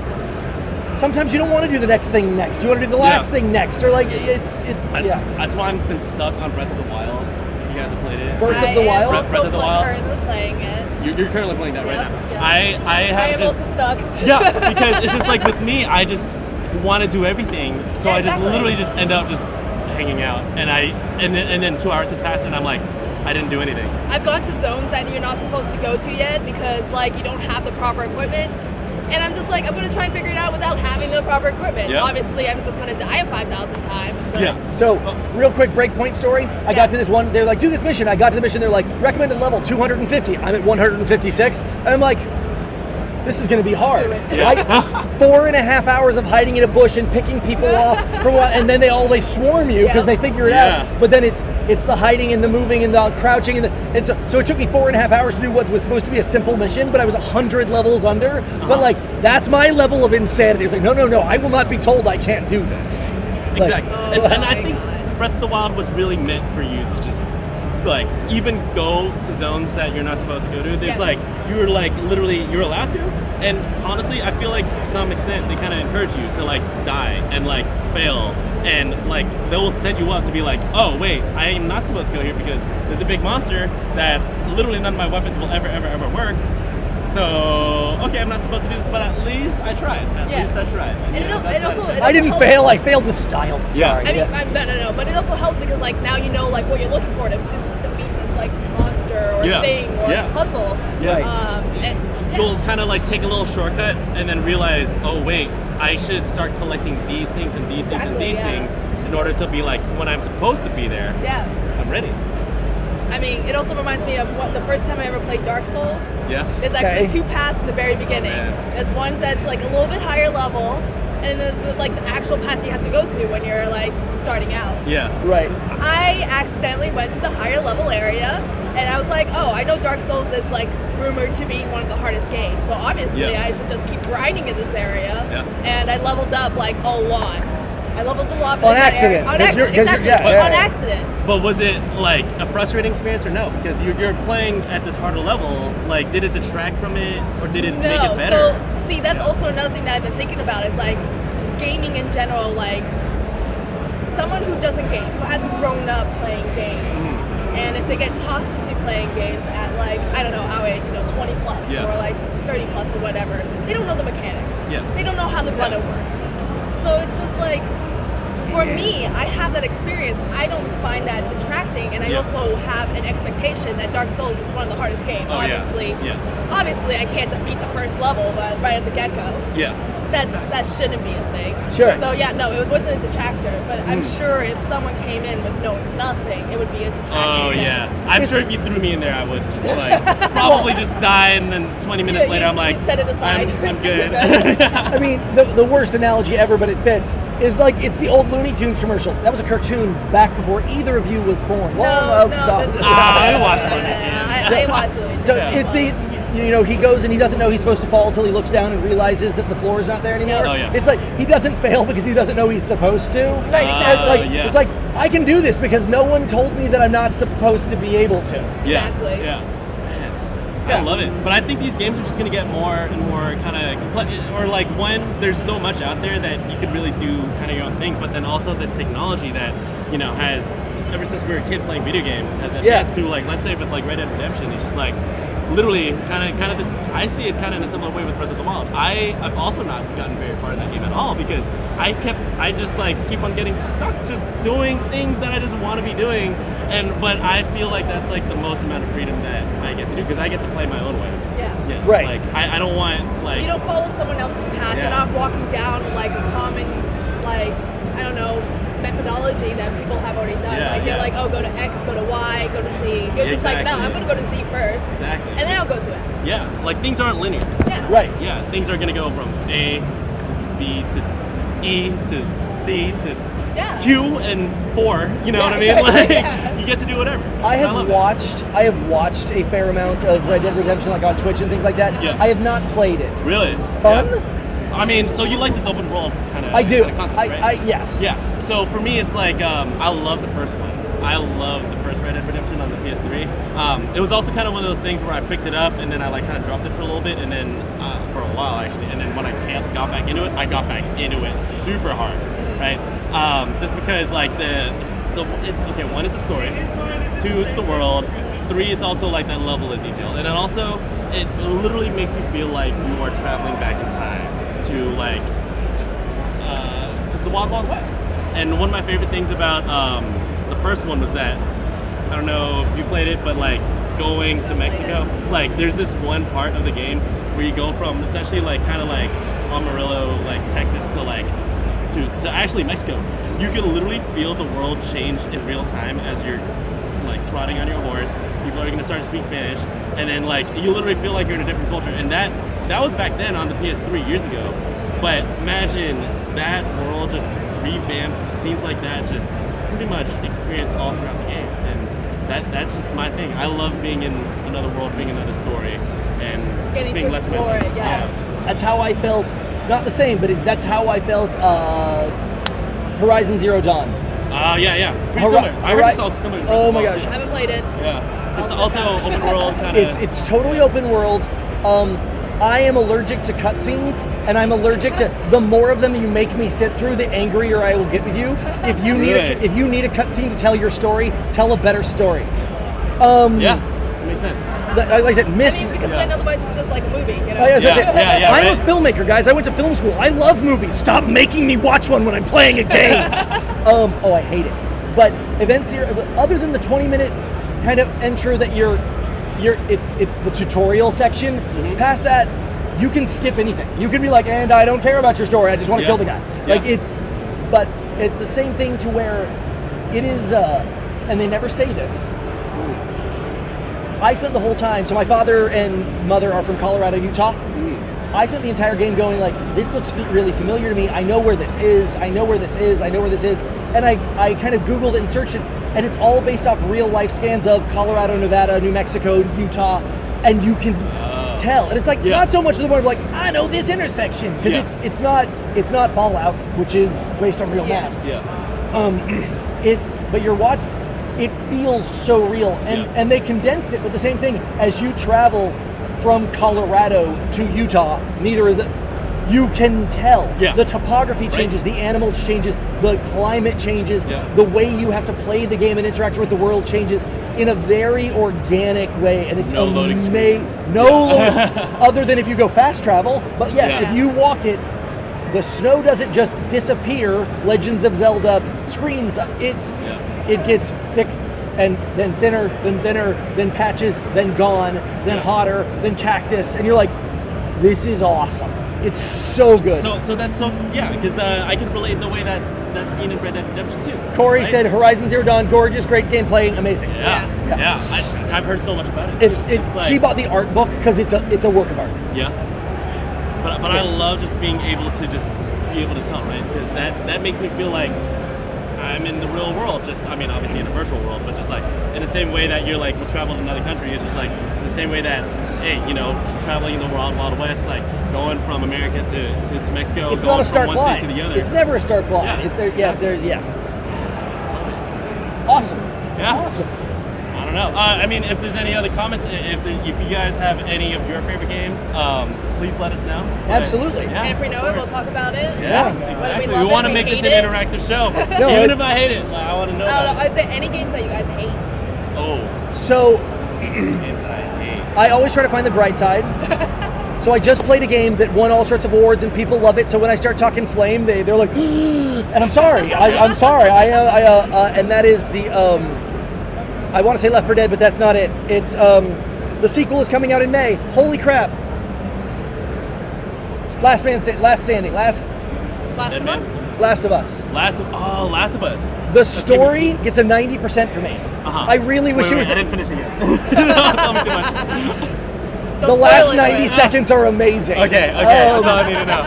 sometimes you don't want to do the next thing next. You want to do the last thing next, or like That's why I've been stuck on Breath of the Wild. If you guys have played it. Breath of the Wild. Breath of the Wild. Currently playing it. You're currently playing that right now. Yeah. I am also stuck. Yeah, because it's just like with me, I just want to do everything, so I just literally just end up just hanging out, and then 2 hours has passed, and I'm like, I didn't do anything. I've gone to zones that you're not supposed to go to yet because like you don't have the proper equipment. And I'm just like, I'm going to try and figure it out without having the proper equipment. Yep. Obviously, I'm just going to die 5,000 times. But yeah. So, real quick breakpoint story. I got to this one. They're like, do this mission. I got to the mission. They're like, recommended level 250. I'm at 156. And I'm like, this is going to be hard. Like 4.5 hours of hiding in a bush and picking people off for a while, and then they swarm you because they figure it out. But then it's the hiding and the moving and the crouching and so it took me 4.5 hours to do what was supposed to be a simple mission, but I was 100 levels under. But like that's my level of insanity. It's like no, I will not be told I can't do this. Exactly. And I think Breath of the Wild was really meant for you to just like even go to zones that you're not supposed to go to. There's like you're like literally you're allowed to, and honestly I feel like to some extent they kind of encourage you to like die and like fail, and like they'll set you up to be like, oh wait, I am not supposed to go here because there's a big monster that literally none of my weapons will ever work. So okay, I'm not supposed to do this, but at least I tried. At least I tried. And it also I didn't fail. I failed with style. Yeah. Sorry. I mean, no. But it also helps because like now you know like what you're looking for to defeat this like monster or thing or puzzle. Yeah. You'll kind of like take a little shortcut and then realize, oh wait, I should start collecting these things and these things and these things in order to be like when I'm supposed to be there. Yeah. I'm ready. I mean, it also reminds me of the first time I ever played Dark Souls. Yeah. There's actually 2 paths in the very beginning. There's one that's like a little bit higher level, and there's like the actual path you have to go to when you're like starting out. Yeah. Right. I accidentally went to the higher level area, and I was like, oh, I know Dark Souls is like rumored to be one of the hardest games, so obviously I should just keep grinding in this area. Yeah. And I leveled up like a lot. I leveled a lot. On accident. On accident, exactly. On accident. But was it like a frustrating experience or no? Because you're playing at this harder level. Like, did it detract from it or did it make it better? So, see, that's also another thing that I've been thinking about is like gaming in general. Like, someone who doesn't game, who hasn't grown up playing games, and if they get tossed into playing games at like, I don't know, our age, 20 plus or like 30 plus or whatever, they don't know the mechanics. Yeah. They don't know how the button works. So it's just like, for me, I have that experience. I don't find that detracting, and I also have an expectation that Dark Souls is one of the hardest games. Obviously, I can't defeat the first level right at the get-go. Yeah. That shouldn't be a thing. Sure. So it wasn't a detractor, but I'm sure if someone came in with knowing nothing, it would be a detractor. Oh yeah, I'm sure if you threw me in there, I would just like probably just die, and then 20 minutes later, I'm like, set it aside. I'm good. I mean, the worst analogy ever, but it fits, is like it's the old Looney Tunes commercials. That was a cartoon back before either of you was born. I watched Looney Tunes. I watched Looney Tunes. So it's the. He goes and he doesn't know he's supposed to fall until he looks down and realizes that the floor is not there anymore. Oh, yeah. It's like he doesn't fail because he doesn't know he's supposed to. Right, exactly. It's like I can do this because no one told me that I'm not supposed to be able to. Exactly. Yeah. Man. I love it. But I think these games are just going to get more and more kind of complex. Or like when there's so much out there that you could really do kind of your own thing, but then also the technology that, has, ever since we were a kid playing video games, has advanced to like, let's say with like Red Dead Redemption, it's just like, literally kind of this. I see it kind of in a similar way with Breath of the Wild. I've also not gotten very far in that game at all because I just like keep on getting stuck just doing things that I just want to be doing, but I feel like that's like the most amount of freedom that I get to do because I get to play my own way. Yeah. Right. Like I don't want like you don't follow someone else's path. You're not walking down like a common like I don't know methodology that people have already done. They're like, oh, go to X, go to Y, go to Z. You're just like, no, I'm going to go to Z first. Exactly. And then I'll go to X. Yeah, like things aren't linear. Yeah. Right. Yeah, things are going to go from A to B to E to C to Q and 4. You know what I mean? Like you get to do whatever. I have watched a fair amount of Red Dead Redemption, like on Twitch and things like that. Yeah. I have not played it. Really? Fun? Yeah. I mean, so you like this open world kind of? I do. Concept, right? Yes. Yeah. So for me, it's like I love the first one. I love the first Red Dead Redemption on the PS3. It was also kind of one of those things where I picked it up and then I like kind of dropped it for a little bit and then for a while actually, and then when I got back into it, I got back into it super hard, right? Just because like it's okay. 1, it's a story. 2, it's the world. 3, it's also like that level of detail, and then also it literally makes you feel like you are traveling back in time to like just the Wild Wild West. And one of my favorite things about the first one was that I don't know if you played it, but like going to Mexico, like there's this one part of the game where you go from essentially like kind of like Amarillo, like Texas to like to actually Mexico. You can literally feel the world change in real time as you're like trotting on your horse. People are going to start to speak Spanish, and then like you literally feel like you're in a different culture. And that was back then on the PS3 years ago. But imagine that world just revamped, scenes like that just pretty much experienced all throughout the game. And that's just my thing. I love being in another world, being in another story, and getting just being to left explore to it. myself. Yeah. That's how I felt. It's not the same, but that's how I felt Horizon Zero Dawn. Yeah. Pretty similar. I heard it's also similar. Oh my gosh. I haven't played it. Yeah. It's also open world kind of. It's totally open world. I am allergic to cutscenes, and I'm allergic to the more of them you make me sit through, the angrier I will get with you. If you need a cutscene to tell your story, tell a better story. Yeah, that makes sense. Like I said, Mist. I mean, because then otherwise it's just like a movie, you know? I'm a filmmaker, guys. I went to film school. I love movies. Stop making me watch one when I'm playing a game. I hate it. But Event Zero, other than the 20-minute kind of ensure that it's the tutorial section. Past that, you can skip anything. You can be like, and I don't care about your story, I just want to kill the guy. Like but it's the same thing to where it is, and they never say this. I spent the whole time, so my father and mother are from Colorado, Utah. I spent the entire game going like, this looks really familiar to me. I know where this is. I know where this is. I know where this is. And I kind of Googled it and searched it, and it's all based off real life scans of Colorado, Nevada, New Mexico, Utah, and you can tell. And it's like not so much the one of like, I know this intersection, because it's not Fallout, which is based on real maps. But you're watching. It feels so real, and they condensed it with the same thing as you travel from Colorado to Utah. Neither is it. You can tell the topography changes, the animals changes, the climate changes, the way you have to play the game and interact with the world changes in a very organic way, and it's amazing. Other than if you go fast travel, but if you walk it, the snow doesn't just disappear. Legends of Zelda screens. It gets thick, and then thinner, then patches, then gone, then hotter, then cactus, and you're like, this is awesome. It's so good. So that's because I can relate the way that's seen in Red Dead Redemption 2. Kory said Horizon Zero Dawn, gorgeous, great gameplay, amazing. I've heard so much about it. It's like, she bought the art book because it's a work of art. But I love just being able to tell, right? Because that makes me feel like I'm in the real world, obviously in a virtual world, but just like in the same way that you're like, you travel to another country, it's just like the same way that, hey, traveling in the Wild West, like going from America to Mexico, it's going not a stark from one line. state to the other. It's never a stark line. Awesome. Awesome. I don't know. If there's any other comments, if you guys have any of your favorite games, please let us know. Absolutely. And if we know it, we'll talk about it. Exactly. We want to make this an interactive show. Even if I hate it, I want to know. Is there any games that you guys hate? So, games that I hate. I always try to find the bright side. So I just played a game that won all sorts of awards and people love it. So when I start talking flame, they're like, and I'm sorry. I'm sorry. And that is the. I want to say Left 4 Dead, but that's not it. It's the sequel is coming out in May. Holy crap! Last Standing. Last of Us. Last of Us. The story gets a 90% for me. I really wish it was. I didn't finish it yet. Don't tell me too much. The last 90 seconds are amazing. Okay. That's all I need to know.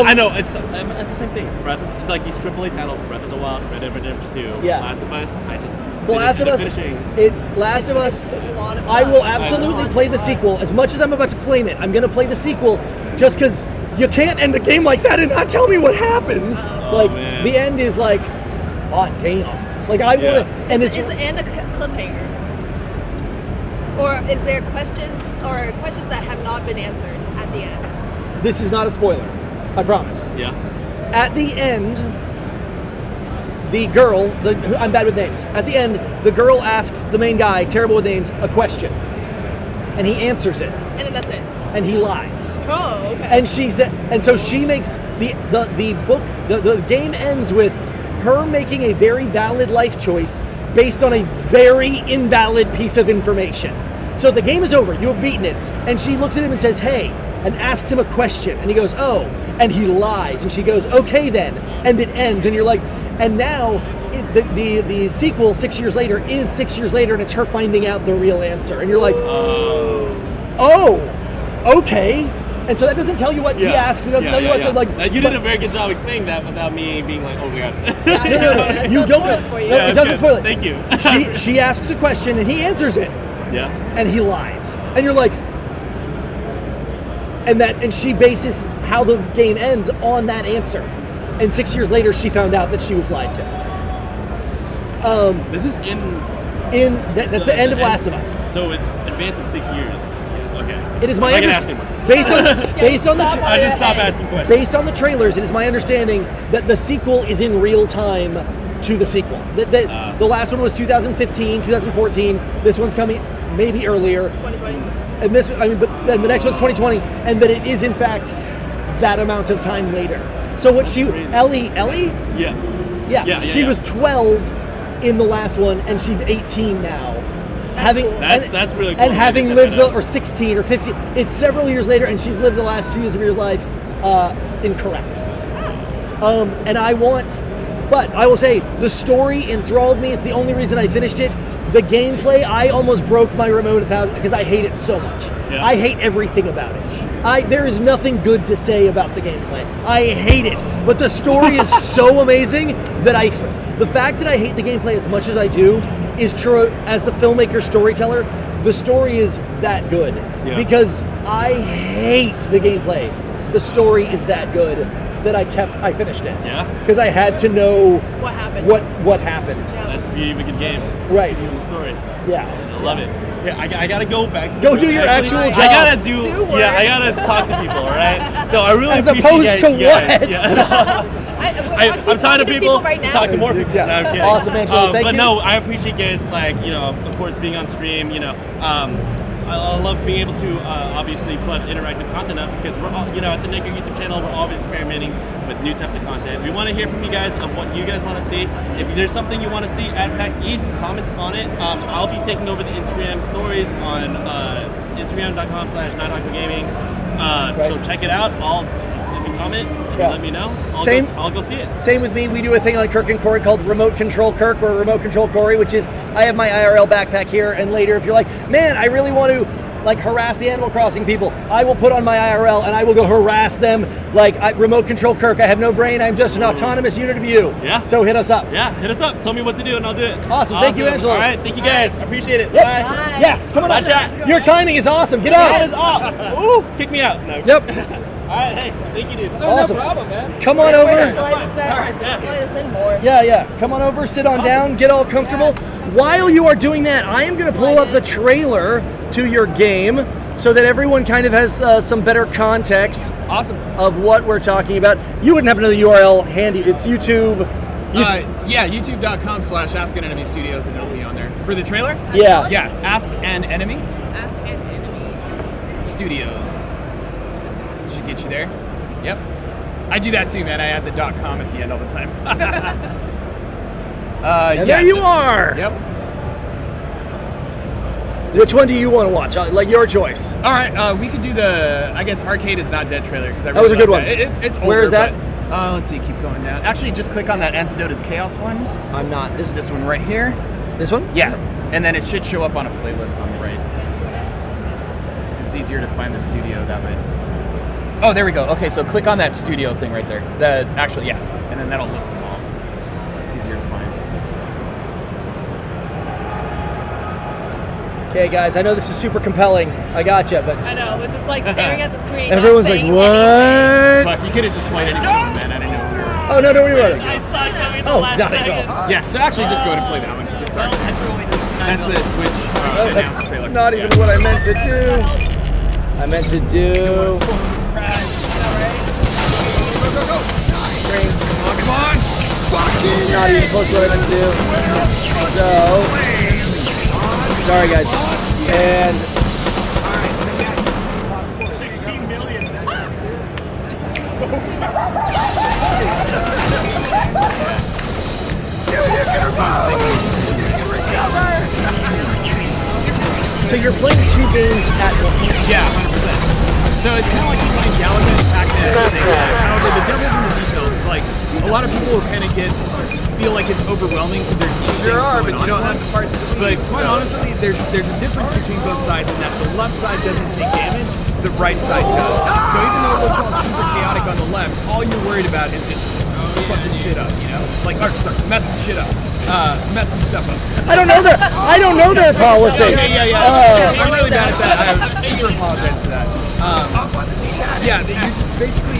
I know it's the same thing. Like these AAA titles, Breath of the Wild, Red Dead Redemption 2, Last of Us. Last of Us. I will absolutely play the sequel. As much as I'm about to flame it, I'm going to play the sequel just because you can't end a game like that and not tell me what happens. Man. The end is like, oh damn. Like I want to, and is the end a cliffhanger, or is there questions that have not been answered at the end? This is not a spoiler. I promise. At the end, the girl, I'm bad with names. At the end, the girl asks the main guy, terrible with names, a question. And he answers it. And then that's it. And he lies. Oh, okay. And she said, and so she makes the game ends with her making a very valid life choice based on a very invalid piece of information. So the game is over, you have beaten it, and she looks at him and says, hey, and asks him a question, and he goes, oh, and he lies, and she goes, okay then, and it ends, and you're like, and now the sequel 6 years later is 6 years later, and it's her finding out the real answer, and you're like, oh, okay. And so that doesn't tell you what he asks. It doesn't tell you what. So like, you did a very good job explaining that without me being like, "Oh my god." No. You don't. No, it doesn't spoil it. Thank you. She asks a question and he answers it. Yeah. And he lies, and you're like, and she bases how the game ends on that answer. And 6 years later, she found out that she was lied to. This is that's the end of Last of Us. So it advances 6 years. Okay. It is my understanding. Based on I just stopped asking questions. Based on the trailers, it is my understanding that the sequel is in real time to the sequel. The last one was 2015, 2014. This one's coming maybe earlier. 2020. And but then the next one's 2020, and that it is in fact that amount of time later. So what Ellie? Yeah. She was 12 in the last one, and she's 18 now. That's really cool. And having lived, or 16 or 15, it's several years later, and she's lived the last 2 years of her life incorrect. And I will say, the story enthralled me. It's the only reason I finished it. The gameplay, I almost broke my remote 1,000 because I hate it so much. Yeah. I hate everything about it. There is nothing good to say about the gameplay. I hate it. But the story is so amazing that the fact that I hate the gameplay as much as I do is true. As the filmmaker storyteller, the story is that good. Yeah. Because I hate the gameplay. The story is that good that I finished it. Yeah. Because I had to know what happened. What happened. Yeah. That's the beauty of a good game. Right. It's the story. Yeah. I love it. Yeah, I gotta go back to do your actual job. I gotta talk to people, all right? So I really as opposed to what? I'm talking to people right now. Talk to more people. Yeah. No, I'm kidding. Awesome, Angelo. Thank you. But no, I appreciate guys, of course, being on stream. I love being able to obviously put interactive content up because we're all, at the Nicker YouTube channel, we're always experimenting with new types of content. We want to hear from you guys of what you guys want to see. If there's something you want to see at PAX East, comment on it. I'll be taking over the Instagram stories on Instagram.com/NighthawkGaming. So check it out. If you comment and let me know, I'll go see it. Same with me. We do a thing on Kirk and Kory called Remote Control Kirk or Remote Control Kory, which is I have my IRL backpack here, and later if you're like, man, I really want to harass the Animal Crossing people, I will put on my IRL and I will go harass them Remote Control Kirk. I have no brain. I'm just an autonomous unit of you. Yeah. So hit us up. Yeah, hit us up. Tell me what to do and I'll do it. Awesome. Thank you, Angelo. All right. Thank you guys. I appreciate it. Yep. Bye. Bye. Yes. Come on. Bye, chat. Your timing is awesome. Get out. That is off. Ooh, kick me out. No. Yep. All right, hey, thank you, dude. Awesome. No problem, man. Come on over. Slide this back. Slide this in more. Yeah. Come on over, sit on down, get all comfortable. While you are doing that, I am going to pull up the trailer to your game so that everyone kind of has some better context of what we're talking about. You wouldn't happen to know the URL handy. It's YouTube. YouTube.com/AskAnEnemy Studios, and it'll be on there. For the trailer? Yeah. Yeah, Ask an Enemy. Ask an Enemy. Studios. Should get you there. Yep. I do that too, man. I add the .com at the end all the time. There you are. Yep. Which one do you want to watch? Your choice. All right. We could do the. I guess Arcade is Not Dead trailer because that was a good one. It's older. Where is that? But, let's see. Keep going down. Actually, just click on that Antidote is Chaos one. I'm not. This one right here. This one? Yeah. And then it should show up on a playlist on the right. It's easier to find the studio that way. Oh, there we go. Okay, so click on that studio thing right there. And then that'll list them all. It's easier to find. Okay, guys, I know this is super compelling. I gotcha, but I know, but just staring at the screen. Everyone's like, what? Fuck, you could have just played anything, man. I didn't know we were. Oh, no, don't worry about it. I saw it coming the last not at second. all. Yeah, so actually just go ahead and play that one because it's our. That's the Switch announced That's trailer. not even what I meant to do. I meant to do. Come on! Not even close to what I meant to do. So, sorry guys. And 16 million. so you're playing two games at once. Yeah, 100%. So it's kind of like you're playing Galaga and Pac-Man. However, the devil's in the details. A lot of people kind of feel like it's overwhelming because there's easy things but you don't have the parts. But quite honestly, there's a difference between both sides in that the left side doesn't take damage, the right side does. So even though it looks all super chaotic on the left, all you're worried about is just fucking shit up, messing shit up. Messing stuff up. I don't know their policy. Okay, yeah. I'm really bad at that. I super apologize for that. You're just basically,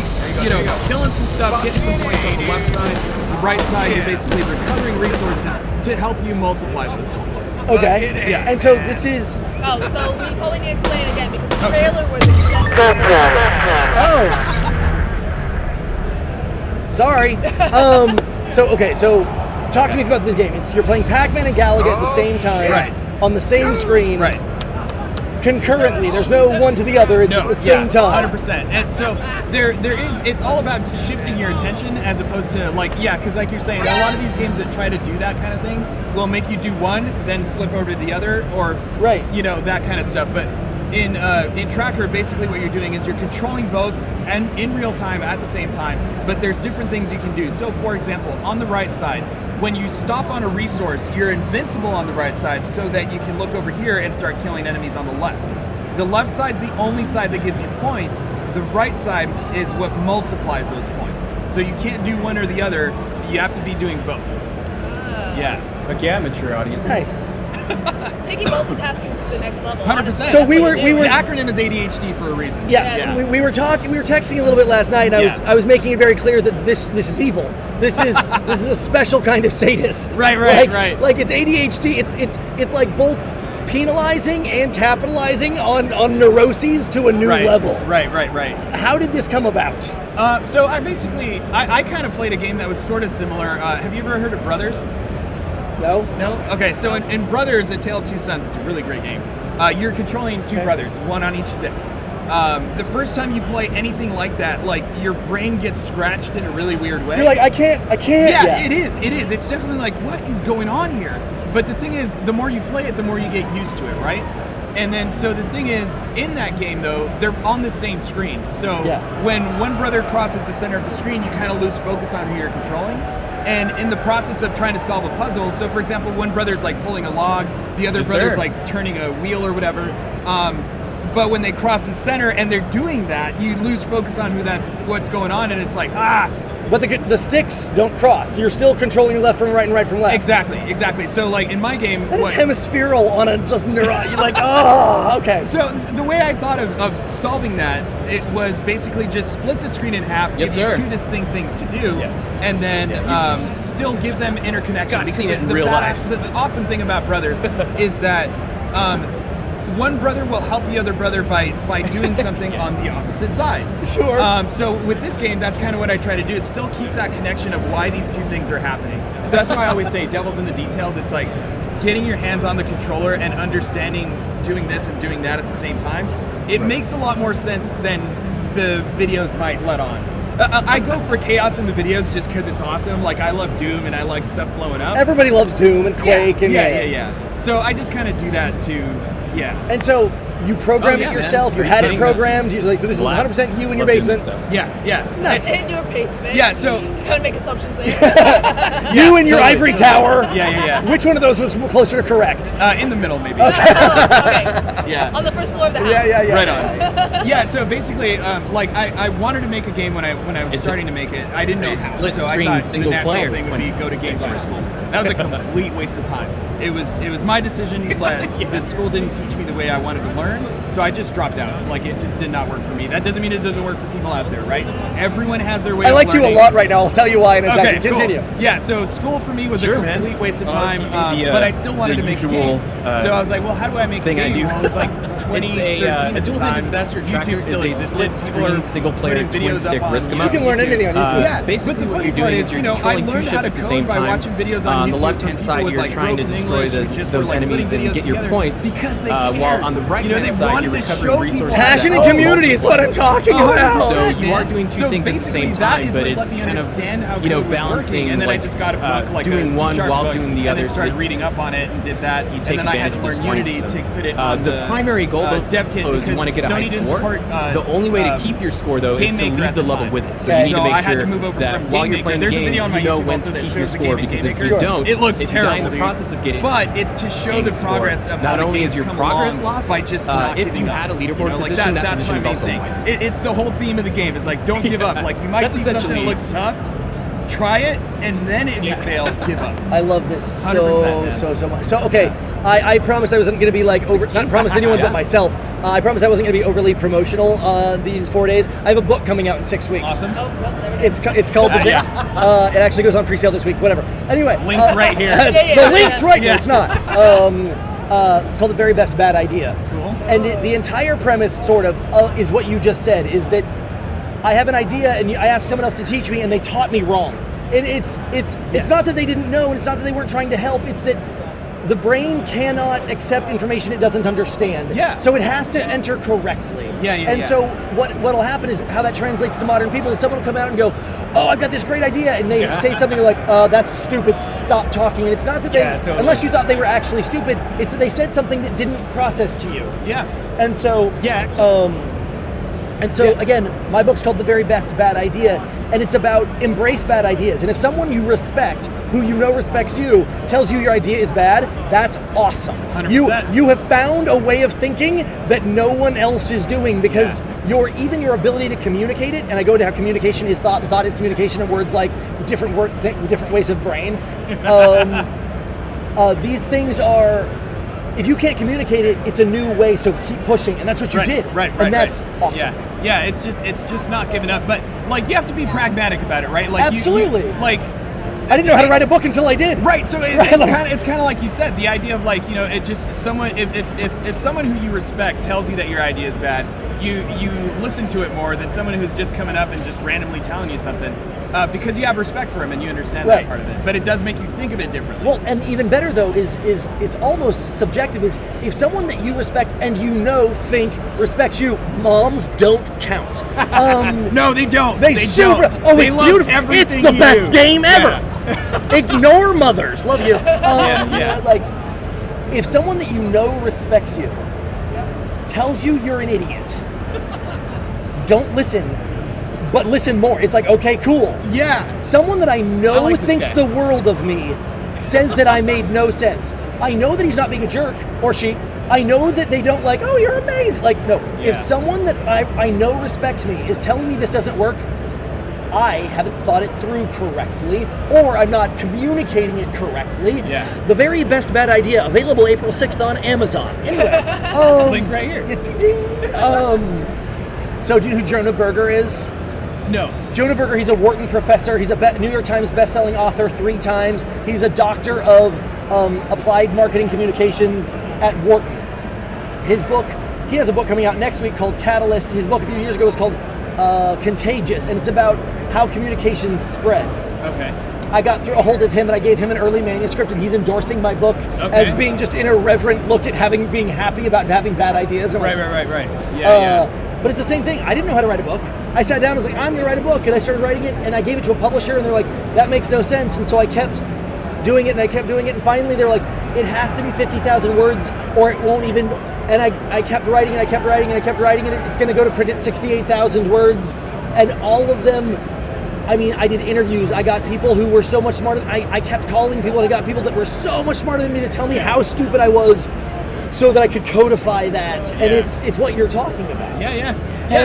killing some stuff, getting some points on the left side. The right side, you're basically recovering resources to help you multiply those points. Okay. Yeah. And so this is. Oh, so we probably need to explain it again because the trailer was extended. Oh. Sorry. So talk to me about this game. You're playing Pac-Man and Galaga at the same time, right, on the same screen. Right. concurrently. There's no one to the other. It's at the same time. 100%. And so there is. It's all about shifting your attention as opposed to because like you're saying, a lot of these games that try to do that kind of thing will make you do one, then flip over to the other, or that kind of stuff. But in Tracker, basically what you're doing is you're controlling both and in real time at the same time. But there's different things you can do. So, for example, on the right side, when you stop on a resource, you're invincible on the right side so that you can look over here and start killing enemies on the left. The left side's the only side that gives you points. The right side is what multiplies those points. So you can't do one or the other. You have to be doing both. Like mature audience. Nice. Taking multitasking to the next level. 100%. So we were the acronym is ADHD for a reason. We were texting a little bit last night, and I was making it very clear that this is evil. This is a special kind of sadist. Right. Like it's ADHD. It's like both penalizing and capitalizing on neuroses to a new level. Right. How did this come about? So I kind of played a game that was sort of similar. Have you ever heard of Brothers? No? Okay, so in Brothers, A Tale of Two Sons, it's a really great game. You're controlling two brothers, one on each stick. The first time you play anything like that, your brain gets scratched in a really weird way. You're like, I can't. Yeah, it is. It's definitely like, what is going on here? But the thing is, the more you play it, the more you get used to it, right? And then, so the thing is, in that game, though, they're on the same screen. So when one brother crosses the center of the screen, you kind of lose focus on who you're controlling. And in the process of trying to solve a puzzle, so for example, one brother's pulling a log, the other brother's turning a wheel or whatever. But when they cross the center and they're doing that, you lose focus on what's going on, and it's like, But the sticks don't cross. You're still controlling left from right and right from left. Exactly. So in my game, that is hemispherical on a just neuron. You're like, oh, okay. So the way I thought of solving that, it was basically just split the screen in half, give you two distinct things to do, and then still give them interconnection. Because the awesome thing about Brothers is that one brother will help the other brother by doing something on the opposite side. Sure. So with this game, that's kind of what I try to do, is still keep that connection of why these two things are happening. So that's why I always say devil's in the details. It's like getting your hands on the controller and understanding doing this and doing that at the same time. It makes a lot more sense than the videos might let on. I go for chaos in the videos just because it's awesome. I love Doom and I like stuff blowing up. Everybody loves Doom and Quake. So I just kind of do that too. And so you programmed it yourself. You had it programmed. So this is 100% you in your basement. Nice. In your basement. Yeah. So kind of make assumptions there. You in your ivory tower. Yeah. Which one of those was closer to correct? In the middle, maybe. Okay. Yeah. On the first floor of the house. Yeah. Right on. Yeah. So basically, I wanted to make a game when I was starting to make it. I didn't know how. So I thought the natural thing would be go to games over school. That was a complete waste of time. It was my decision, but the school didn't teach me the way I wanted to learn, so I just dropped out. It just did not work for me. That doesn't mean it doesn't work for people out there, right? Everyone has their way of learning. I like you a lot right now. I'll tell you why in a second. Cool. Continue. Yeah, so school for me was a complete waste of time, but I still wanted to make a game. So I was like, well, how do I make a game? Well, it was 2013 at the time. YouTube still existed. People are single-player putting videos up on YouTube. You can learn anything on YouTube. Yeah, but the funny part is, I learned how to code by watching videos on YouTube. On the left-hand side, you're trying to destroy those enemies and get your points. Because they while on the right-hand side, you're recovering resources. Passion and community, it's what I'm talking about. So you are doing two things at the same time, but it's kind of balancing, and then I just got a book, doing one while doing the other. And then started reading up on it and did that. You take and then I had to learn Unity to put it on the primary goal dev kit because you want to get a high score. The only way to keep your score though is to leave the level with it. So you need to make sure that while you're playing the game, you know when to keep your score, because if you don't, it looks terrible in the process of getting. But it's to show the progress of not only is your progress lost by just not if you had a leaderboard position, that position is also white. It's the whole theme of the game. It's like, don't give up. You might see something that looks tough, try it, and then if you fail, give up. I love this so much. So okay, I promised I wasn't going to be not promised anyone but myself. I promised I wasn't going to be overly promotional these 4 days. I have a book coming out in 6 weeks. Awesome. Oh, well, there it is. It's called The it actually goes on pre-sale this week. Whatever. Anyway, link right here. The link's right here. It's not. It's called The Very Best Bad Idea. Cool. And the entire premise, sort of, is what you just said, is that I have an idea and I asked someone else to teach me and they taught me wrong. And it's not that they didn't know, and it's not that they weren't trying to help. It's that the brain cannot accept information it doesn't understand. Yeah. So it has to enter correctly. And so what'll happen is how that translates to modern people is someone will come out and go, oh, I've got this great idea, and they say something like, that's stupid, stop talking. And it's not that they, unless you thought they were actually stupid, it's that they said something that didn't process to you. And so, again, my book's called The Very Best Bad Idea, and it's about embrace bad ideas. And if someone you respect, who you know respects you, tells you your idea is bad, that's awesome. 100%. You have found a way of thinking that no one else is doing, because your ability to communicate it, and I go to how communication is thought, and thought is communication, and words like different ways of brain. These things are, if you can't communicate it, it's a new way, so keep pushing, and that's what you did. And that's awesome. Yeah, it's just not giving up, but like you have to be pragmatic about it, right? Like Absolutely. I didn't know how to write a book until I did. Right, so it's kind of like you said, the idea of like, it just someone, if someone who you respect tells you that your idea is bad, you listen to it more than someone who's just coming up and just randomly telling you something, because you have respect for him and you understand that part of it. But it does make you think of it differently. Well, and even better though is it's almost subjective. Is if someone that you respect and respects you, moms don't count. No, they don't. They super. Don't. Oh, it's beautiful. It's the best game ever. Ignore mothers. Love you. Like, if someone that you know respects you tells you you're an idiot, don't listen, but listen more. It's like, okay, cool. Yeah. Someone that I know thinks the world of me says that I made no sense. I know that he's not being a jerk, or she. I know that they don't like, oh, you're amazing. Like, no. If someone that I know respects me is telling me this doesn't work, I haven't thought it through correctly, or I'm not communicating it correctly. The Very Best Bad Idea, available April 6th on Amazon. Anyway, link right here. So do you know who Jonah Berger is? No. Jonah Berger, he's a Wharton professor. He's a New York Times bestselling author 3 times. He's a doctor of applied marketing communications at Wharton. He has a book coming out next week called Catalyst. His book a few years ago was called Contagious, and it's about how communications spread. Okay. I got a hold of him and I gave him an early manuscript, and he's endorsing my book as being just an irreverent look at being happy about having bad ideas. And right. Yeah. But it's the same thing. I didn't know how to write a book. I sat down and was like, I'm going to write a book, and I started writing it, and I gave it to a publisher, and they're like, that makes no sense. And so I kept doing it, and I kept doing it, and finally they're like, it has to be 50,000 words, or it won't even. And I kept writing, and I kept writing, and I kept writing, and it's going to go to print at 68,000 words, and all of them. I mean, I did interviews. I got people who were so much smarter. I kept calling people, and I got people that were so much smarter than me to tell me how stupid I was, so that I could codify that. And it's what you're talking about. Yeah,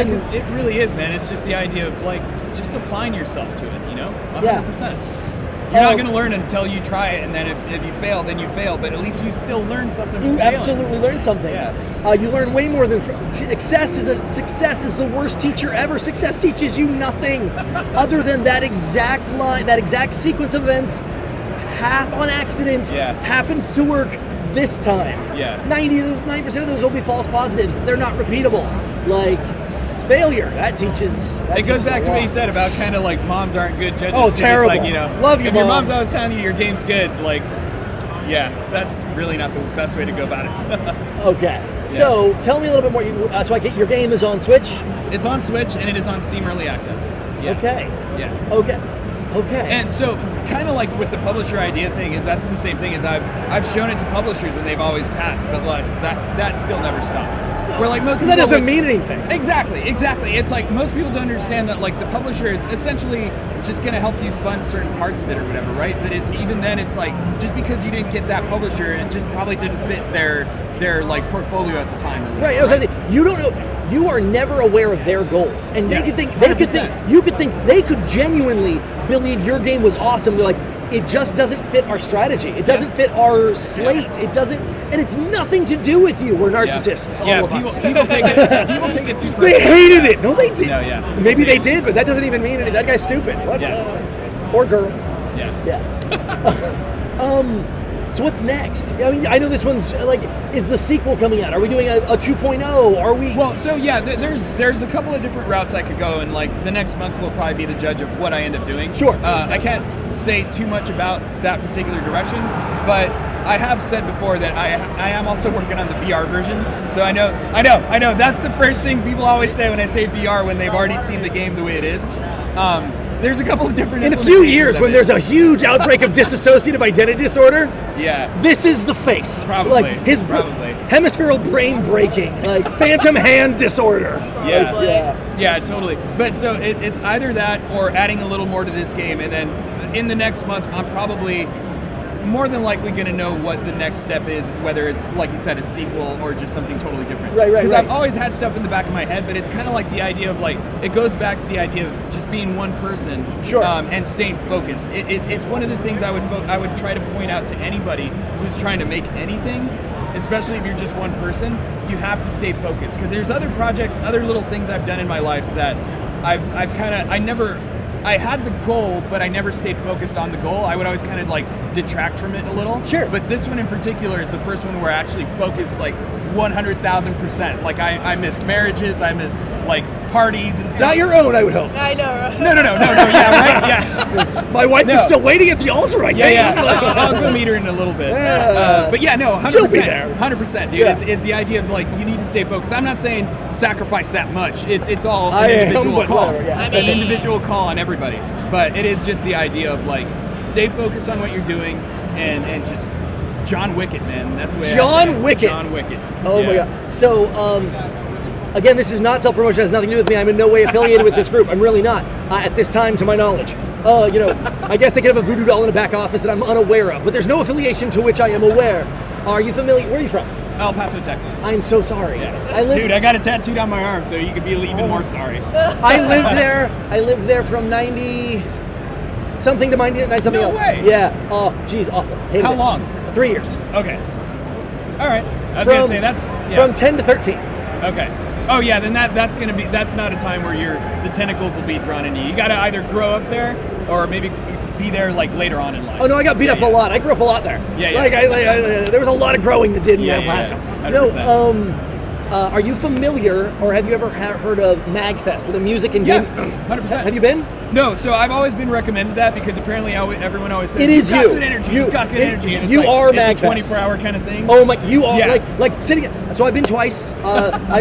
'cause it really is, man. It's just the idea of like just applying yourself to it, 100%. You're not going to learn until you try it, and then if you fail, then you fail. But at least you still learn something from failing. Absolutely learn something. Yeah. You learn way more than success is the worst teacher ever. Success teaches you nothing other than that exact line, that exact sequence of events, half on accident, happens to work this time. 90% of those will be false positives. They're not repeatable. Like, it's failure. That teaches. It goes back to what he said about kind of like moms aren't good judges. Oh, terrible. Like, love you, if Mom. your mom's always telling you your game's good, like, that's really not the best way to go about it. Okay. So tell me a little bit more. So I get your game is on Switch? It's on Switch, and it is on Steam Early Access. Okay. Okay. And so, kind of like with the publisher idea thing, is that's the same thing as I've shown it to publishers and they've always passed, but like that still never stopped. Where like most people that doesn't mean anything. Exactly. It's like most people don't understand that like the publisher is essentially just going to help you fund certain parts of it or whatever, right? But even then, it's like just because you didn't get that publisher, it just probably didn't fit their like portfolio at the time. Or whatever, right. You don't know. You are never aware of their goals, and you could think they could genuinely believe your game was awesome. They're like, it just doesn't fit our strategy. It doesn't fit our slate. It doesn't, and it's nothing to do with you. We're narcissists, all of us. People take it too personally. They hated it. No, they didn't. No, Maybe they did, but that doesn't even mean anything. That guy's stupid. What? Or girl. So what's next? I mean, I know this one's like, is the sequel coming out? Are we doing a 2.0? Are we? Well, so there's a couple of different routes I could go, and like the next month will probably be the judge of what I end up doing. Sure. I can't say too much about that particular direction, but I have said before that I am also working on the VR version. So I know. That's the first thing people always say when I say VR when they've already seen the game the way it is. There's a couple of different. In a few years, when there's a huge outbreak of dissociative identity disorder, this is the face. Probably. Like his hemispherical brain breaking, like phantom hand disorder. Yeah, totally. But so it's either that or adding a little more to this game, and then in the next month, I'm probably more than likely going to know what the next step is, whether it's, like you said, a sequel or just something totally different. Right. Because I've always had stuff in the back of my head, but it's kind of like the idea of, like, it goes back to the idea of just being one person and staying focused. It's one of the things I would try to point out to anybody who's trying to make anything, especially if you're just one person. You have to stay focused, because there's other projects, other little things I've done in my life that I had the goal, but I never stayed focused on the goal. I would always kind of like detract from it a little. Sure. But this one in particular is the first one where I actually focused like 100,000%. Like I missed marriages, I missed like parties and stuff. Not your own, I would hope. I know, right? No. Yeah, right. Yeah. My wife is still waiting at the altar. I think. I'll go meet her in a little bit. But yeah, no, 100%. She'll be there. 100%, dude. Yeah. It's the idea of like you need to stay focused. I'm not saying sacrifice that much. It's all an individual call. An individual call on everybody. But it is just the idea of like stay focused on what you're doing and just John Wicket, man. That's the way John Wicket. John Wicket. Oh my God. So again, this is not self-promotion. It has nothing to do with me. I'm in no way affiliated with this group. I'm really not at this time, to my knowledge. I guess they could have a voodoo doll in a back office that I'm unaware of, but there's no affiliation to which I am aware. Are you familiar? Where are you from? El Paso, Texas. I'm so sorry. Yeah. Dude, I got it tattooed on my arm, so you could be even more sorry. I lived there from 90 something to 99 something else. No way. Yeah. Oh, geez, awful. Hated How it. long? 3 years. Okay. All right. I was gonna say that. Yeah. From 10 to 13. Okay. Oh yeah, then that's not a time where the tentacles will be drawn into you. You got to either grow up there or maybe be there like later on in life. Oh no, I got beat up a lot. I grew up a lot there. Yeah. Like there was a lot of growing that did in El Paso. No, are you familiar or have you ever heard of MagFest or the music and game? 100%. Have you been? No, so I've always been recommended that because apparently everyone always says it is you've got good energy. You've got good energy. And you are MagFest. MagFest. It's a 24-hour kind of thing. Oh my, you are like sitting. So I've been twice.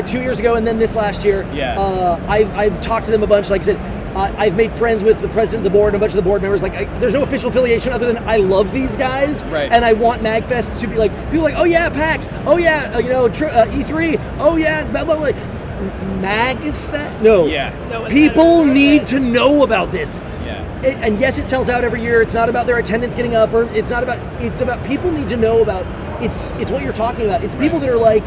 2 years ago and then this last year. Yeah. I've talked to them a bunch. Like I said, I've made friends with the president of the board and a bunch of the board members. Like, there's no official affiliation other than I love these guys, and I want MagFest to be like people like, oh yeah, PAX, oh yeah, E3, oh yeah, blah blah blah. MagFest? No. Yeah. People need to know about this. Yeah. And yes, it sells out every year. It's not about their attendance getting up, or it's about people need to know about. It's what you're talking about. It's people that are like,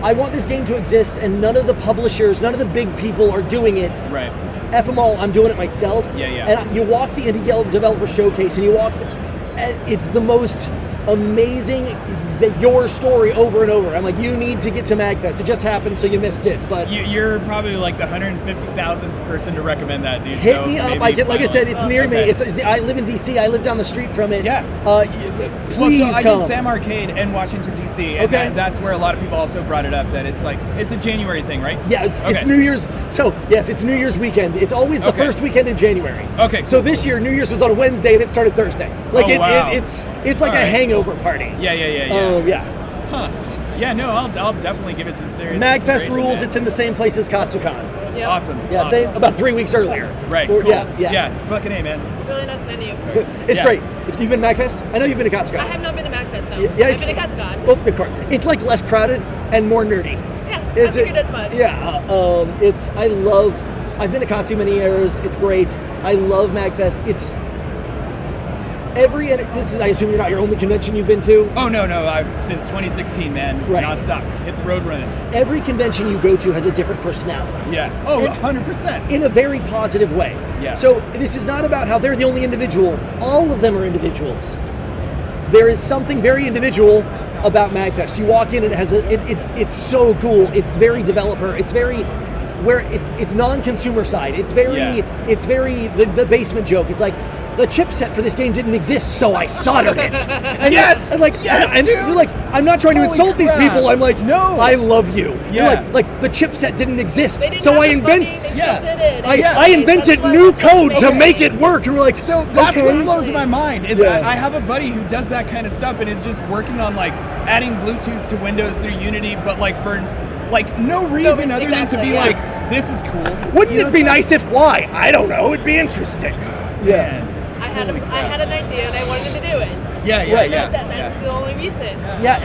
I want this game to exist, and none of the publishers, none of the big people are doing it. Right. F them all, I'm doing it myself. Yeah. And you walk the Indie Developer Showcase, and and it's the most amazing your story over and over. I'm like, you need to get to MagFest. It just happened, so you missed it. But you're probably like the 150,000th person to recommend that, dude. Hit me up. Like I said, it's near me. I live in DC. I live down the street from it. Yeah. Please I come. did Sam Arcade in Washington DC, and that's where a lot of people also brought it up. That it's like it's a January thing, right? Yeah, it's New Year's. So yes, it's New Year's weekend. It's always the first weekend in January. Okay. So this year, New Year's was on a Wednesday, and it started Thursday. Like wow. It's like a hangover party. Yeah. Yeah. Huh. Yeah, no, I'll definitely give it some serious MagFest rules. Man. It's in the same place as KatsuCon. Yep. Awesome. Yeah, awesome. Same about 3 weeks earlier. Right. Cool. Yeah. Fucking A, man. Really nice venue. It's great. You've been to MagFest? I know you've been to KatsuCon. I have not been to MagFest, no. Yeah, I've been to KatsuCon. Well, of course. It's like less crowded and more nerdy. Yeah, I figured as much. Yeah. I've been to Katsu many years. It's great. I love MagFest. I assume you're not your only convention you've been to? Oh, no. I've since 2016, man. Right. Nonstop. Hit the road running. Every convention you go to has a different personality. Yeah. Oh, 100%. In a very positive way. Yeah. So this is not about how they're the only individual. All of them are individuals. There is something very individual about MagFest. You walk in and it has it's so cool. It's very developer. It's very it's non-consumer side. It's very the basement joke. It's like the chipset for this game didn't exist, so I soldered it. And Yes! and dude! you're like, I'm not trying to Holy insult these crap. people. I'm like, No. I love you. Yeah. You're like the chipset didn't exist, They didn't so have I the invent. funding, they Yeah. still did it. I invented new code to make it work, and we're like, So that's okay. what blows my mind is Yeah. I have a buddy who does that kind of stuff and is just working on like adding Bluetooth to Windows through Unity, but like for like no reason other than to be like, this is cool. Wouldn't You know it be what I'm nice if why? I don't know. It'd be interesting. Yeah. I had an idea and I wanted to do it. Yeah, yeah, Right. yeah. That's the only reason. Yeah,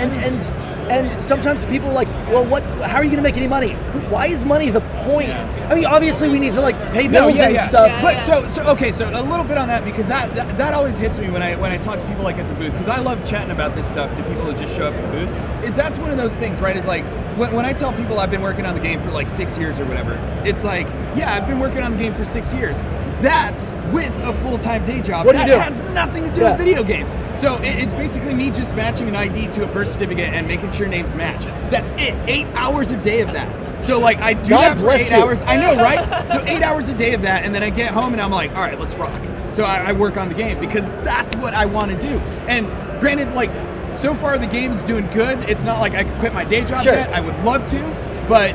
and sometimes people are like, well, how are you going to make any money? Why is money the point? I mean, obviously we need to like pay bills and stuff. Yeah, But so a little bit on that because that always hits me when I talk to people like at the booth because I love chatting about this stuff to people who just show up at the booth. Is that's one of those things, right? Is like when I tell people I've been working on the game for like 6 years or whatever, it's like, yeah, I've been working on the game for 6 years. That's with a full-time day job. What do you do? That has nothing to do with video games. So it's basically me just matching an ID to a birth certificate and making sure names match. That's it. 8 hours a day of that. So like I do God that for bless 8 you. hours. I know, right? So 8 hours a day of that, and then I get home and I'm like, all right, let's rock. So I work on the game because that's what I want to do. And granted, like so far the game's doing good. It's not like I could quit my day job yet. I would love to, but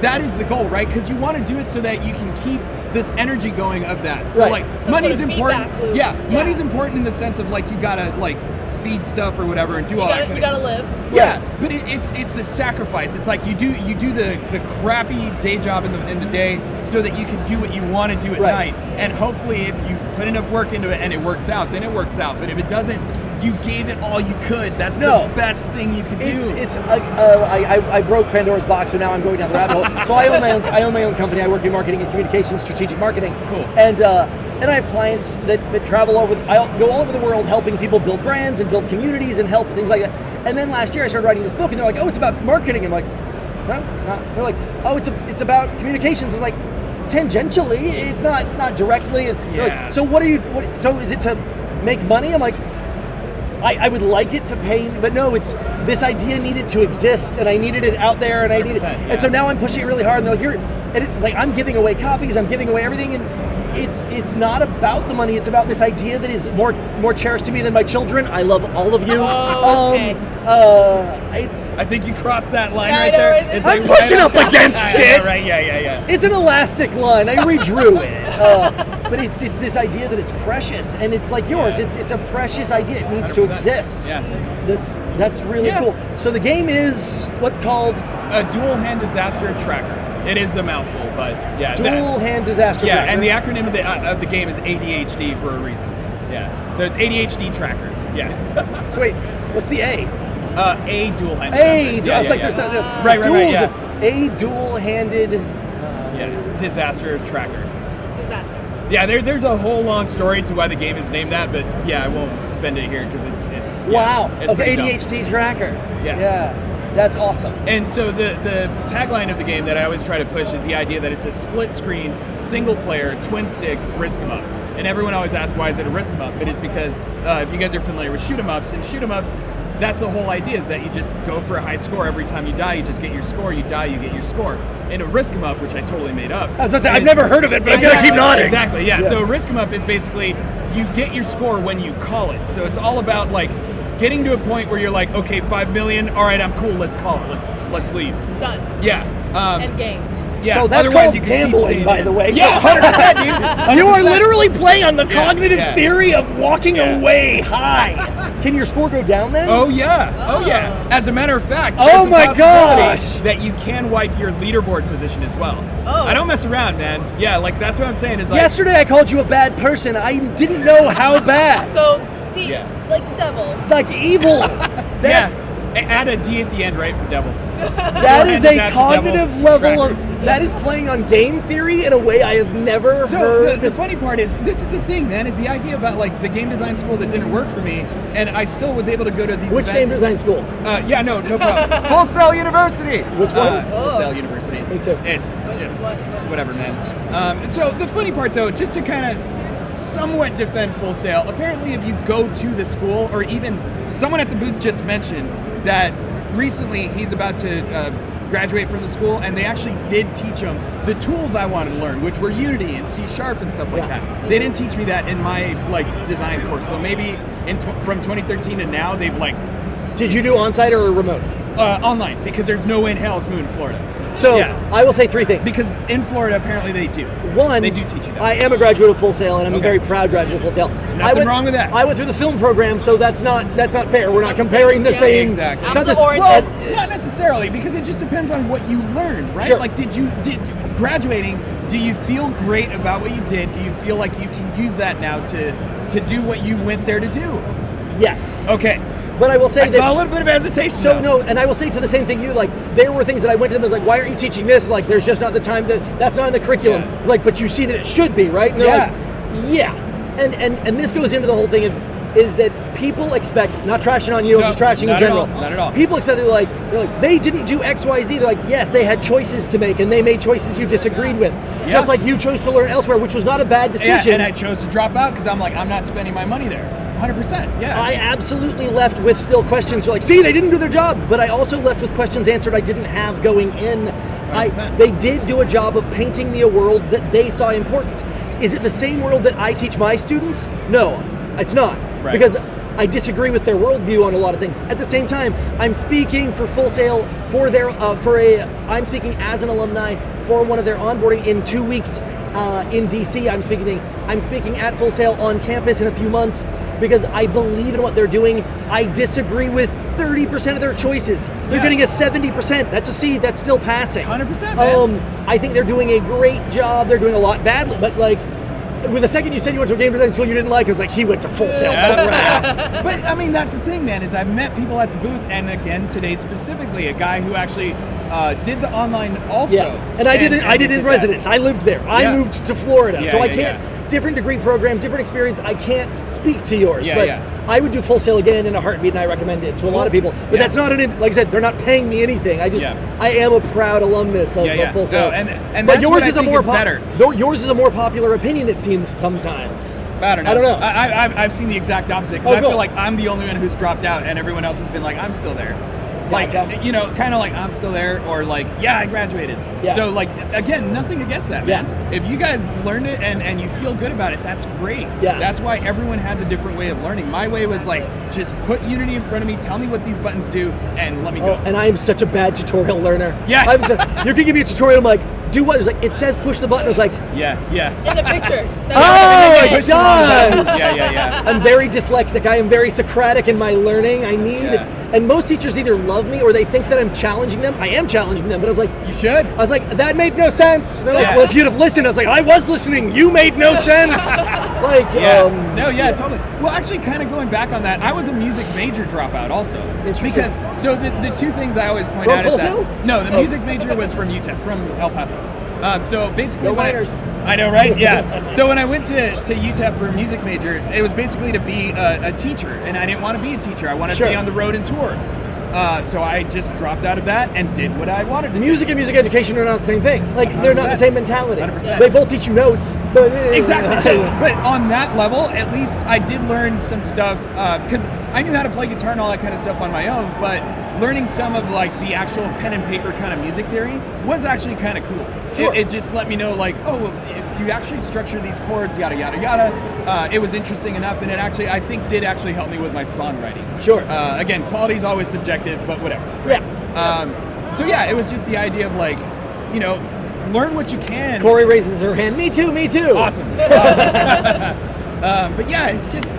that is the goal, right? Because you want to do it so that you can keep this energy going of that. So like money's important. Yeah, money's important in the sense of like you gotta like feed stuff or whatever and do all that. You gotta live. Yeah, but it's a sacrifice. It's like you do the crappy day job in the day so that you can do what you want to do at night. And hopefully, if you put enough work into it and it works out, then it works out. But if it doesn't, you gave it all you could. That's the best thing you can do. I broke Pandora's box, so now I'm going down the rabbit hole. So I own my own company. I work in marketing and communications, strategic marketing. Cool. And I have clients that travel I go all over the world helping people build brands and build communities and help things like that. And then last year I started writing this book, and they're like, "Oh, it's about marketing." I'm like, "No, it's not." They're like, "Oh, it's about communications." It's like, tangentially, it's not directly. And like, so so is it to make money? I'm like, I would like it to pay, but no, it's this idea needed to exist, and I needed it out there, and I needed, and so now I'm pushing it really hard. And they're like, I'm giving away copies, I'm giving away everything, and it's not about the money. It's about this idea that is more cherished to me than my children. I love all of you. Okay. I think you crossed that line right there. It's I'm like pushing up against it. Right? Yeah. It's an elastic line. I redrew it, but it's this idea that it's precious, and it's like yours. It's a precious idea. It needs 100%. To exist. Yeah. That's really cool. So the game is what called a dual hand disaster tracker. It is a mouthful, but yeah. Dual hand disaster tracker. Yeah, and the acronym of the game is ADHD for a reason. Yeah. So it's ADHD tracker. Yeah. So wait, what's the A? A dual hand disaster. I was like, there's right. Yeah. A dual-handed disaster tracker. Disaster. Yeah, there's a whole long story to why the game is named that, but yeah, I won't spend it here because it's wow. It's okay, ADHD tracker. Yeah. That's awesome. And so the tagline of the game that I always try to push is the idea that it's a split-screen, single-player, twin-stick risk 'em up. And everyone always asks, why is it a risk 'em up? But it's because if you guys are familiar with shoot 'em ups, and shoot 'em ups, that's the whole idea, is that you just go for a high score every time you die. You just get your score. You die, you get your score. And a risk 'em up, which I totally made up. I was about to say, I've never heard of it, but I'm gonna keep nodding. Exactly. Yeah. So a risk 'em up is basically you get your score when you call it. So it's all about like getting to a point where you're like, okay, 5 million. All right, I'm cool. Let's call it. Let's leave. Done. Yeah. End game. Yeah. So that's otherwise called you can gambling, by the way. Yeah, 100%, dude. You are literally playing on the cognitive theory of walking away high. Can your score go down then? Oh yeah. As a matter of fact, oh my gosh, that you can wipe your leaderboard position as well. Oh. I don't mess around, man. Yeah, like that's what I'm saying. Is like yesterday I called you a bad person. I didn't know how bad. So like devil. Like evil. Yeah. Add a D at the end, right, for devil. That is a cognitive level of that is playing on game theory in a way I have never heard. So the funny part is, this is the thing, man, is the idea about like the game design school that didn't work for me, and I still was able to go to these Which events. game design school? No problem. Full Sail University. Which one? Full Sail University. Me too. It's whatever, man. So the funny part, though, just to kind of somewhat defend Full Sail, apparently if you go to the school, or even someone at the booth just mentioned that recently he's about to graduate from the school, and they actually did teach them the tools I wanted to learn, which were Unity and C# and stuff like that. They didn't teach me that in my design course. So maybe from 2013 to now, they've Did you do on-site or remote? Online, because there's no way in hell is moving to Florida. So I will say 3 things. Because in Florida, apparently they do. One, they do teach you that. I am a graduate of Full Sail, and I'm a very proud graduate of Full Sail. Nothing wrong with that. I went through the film program, so that's not fair. We're not comparing the same. Exactly. I'm the oranges. Well, not necessarily, because it just depends on what you learned, right? Sure. Graduating, do you feel great about what you did? Do you feel like you can use that now to do what you went there to do? Yes. Okay. But I will say I saw a little bit of hesitation. So no, and I will say to the same thing you there were things that I went to them as why aren't you teaching this? There's just not the time that's not in the curriculum. Yeah. But you see that it should be, right? And they're and this goes into the whole thing is that people expect, not trashing on you, I'm just trashing in general. Not at all. People expect they're like they didn't do X, Y, Z. They're like, yes, they had choices to make, and they made choices you disagreed with. Yeah. Just like you chose to learn elsewhere, which was not a bad decision. Yeah, and I chose to drop out because I'm not spending my money there. 100%, yeah. I absolutely left with still questions. See, they didn't do their job, but I also left with questions answered I didn't have going in. They did do a job of painting me a world that they saw important. Is it the same world that I teach my students? No, it's not. Right. Because I disagree with their worldview on a lot of things. At the same time, I'm speaking for Full Sail I'm speaking as an alumni for one of their onboarding in 2 weeks in DC. I'm speaking at Full Sail on campus in a few months because I believe in what they're doing. I disagree with 30% of their choices. They're getting a 70%. That's a C. That's still passing. 100%, man. I think they're doing a great job. They're doing a lot badly, but with the second you said you went to a game design school you didn't like, it was he went to Full Sail. But I mean, that's the thing, man, is I've met people at the booth, and again today specifically, a guy who actually did the online also. Yeah. And I did it in residence. I lived there. I moved to Florida, so I can't. Different degree program, different experience. I can't speak to yours, but I would do Full Sail again in a heartbeat, and I recommend it to a lot of people. But that's not like I said, they're not paying me anything. I am a proud alumnus of Full Sail. And but yours is a more better. Yours is a more popular opinion, it seems sometimes. I don't know. I don't know. I've seen the exact opposite because I feel like I'm the only one who's dropped out, and everyone else has been like, I'm still there. Kind of like I'm still there, or I graduated. Yeah. So again, nothing against that, man. If you guys learned it and you feel good about it, that's great. Yeah. That's why everyone has a different way of learning. My way was just put Unity in front of me, tell me what these buttons do, and let me go. And I am such a bad tutorial learner. Yeah. You can give me a tutorial, I'm do what? It says push the button. I was yeah. In the picture. It does. Yeah. I'm very dyslexic. I am very Socratic in my learning. And most teachers either love me or they think that I'm challenging them. I am challenging them, but I was you should. I was that made no sense. They're well, if you'd have listened, I was I was listening. You made no sense. Totally. Well, actually, kind of going back on that, I was a music major dropout also. Because the two things I always point out is that no, the music major was from UTEP, from El Paso. So basically, I know, right? Yeah. So when I went to UTEP for a music major, it was basically to be a teacher, and I didn't want to be a teacher. I wanted to be on the road and tour. So I just dropped out of that and did what I wanted to do. Music and music education are not the same thing. They're not the same mentality. 100%. They both teach you notes, but exactly. So, but on that level, at least I did learn some stuff because I knew how to play guitar and all that kind of stuff on my own, but learning some of the actual pen and paper kind of music theory was actually kind of cool. Sure. It just let me know if you actually structure these chords, yada yada yada. It was interesting enough, and it actually I think did actually help me with my songwriting. Sure. Again, quality is always subjective, but whatever. Right? Yeah. It was just the idea of learn what you can. Kory raises her hand. Me too. Awesome. But it's just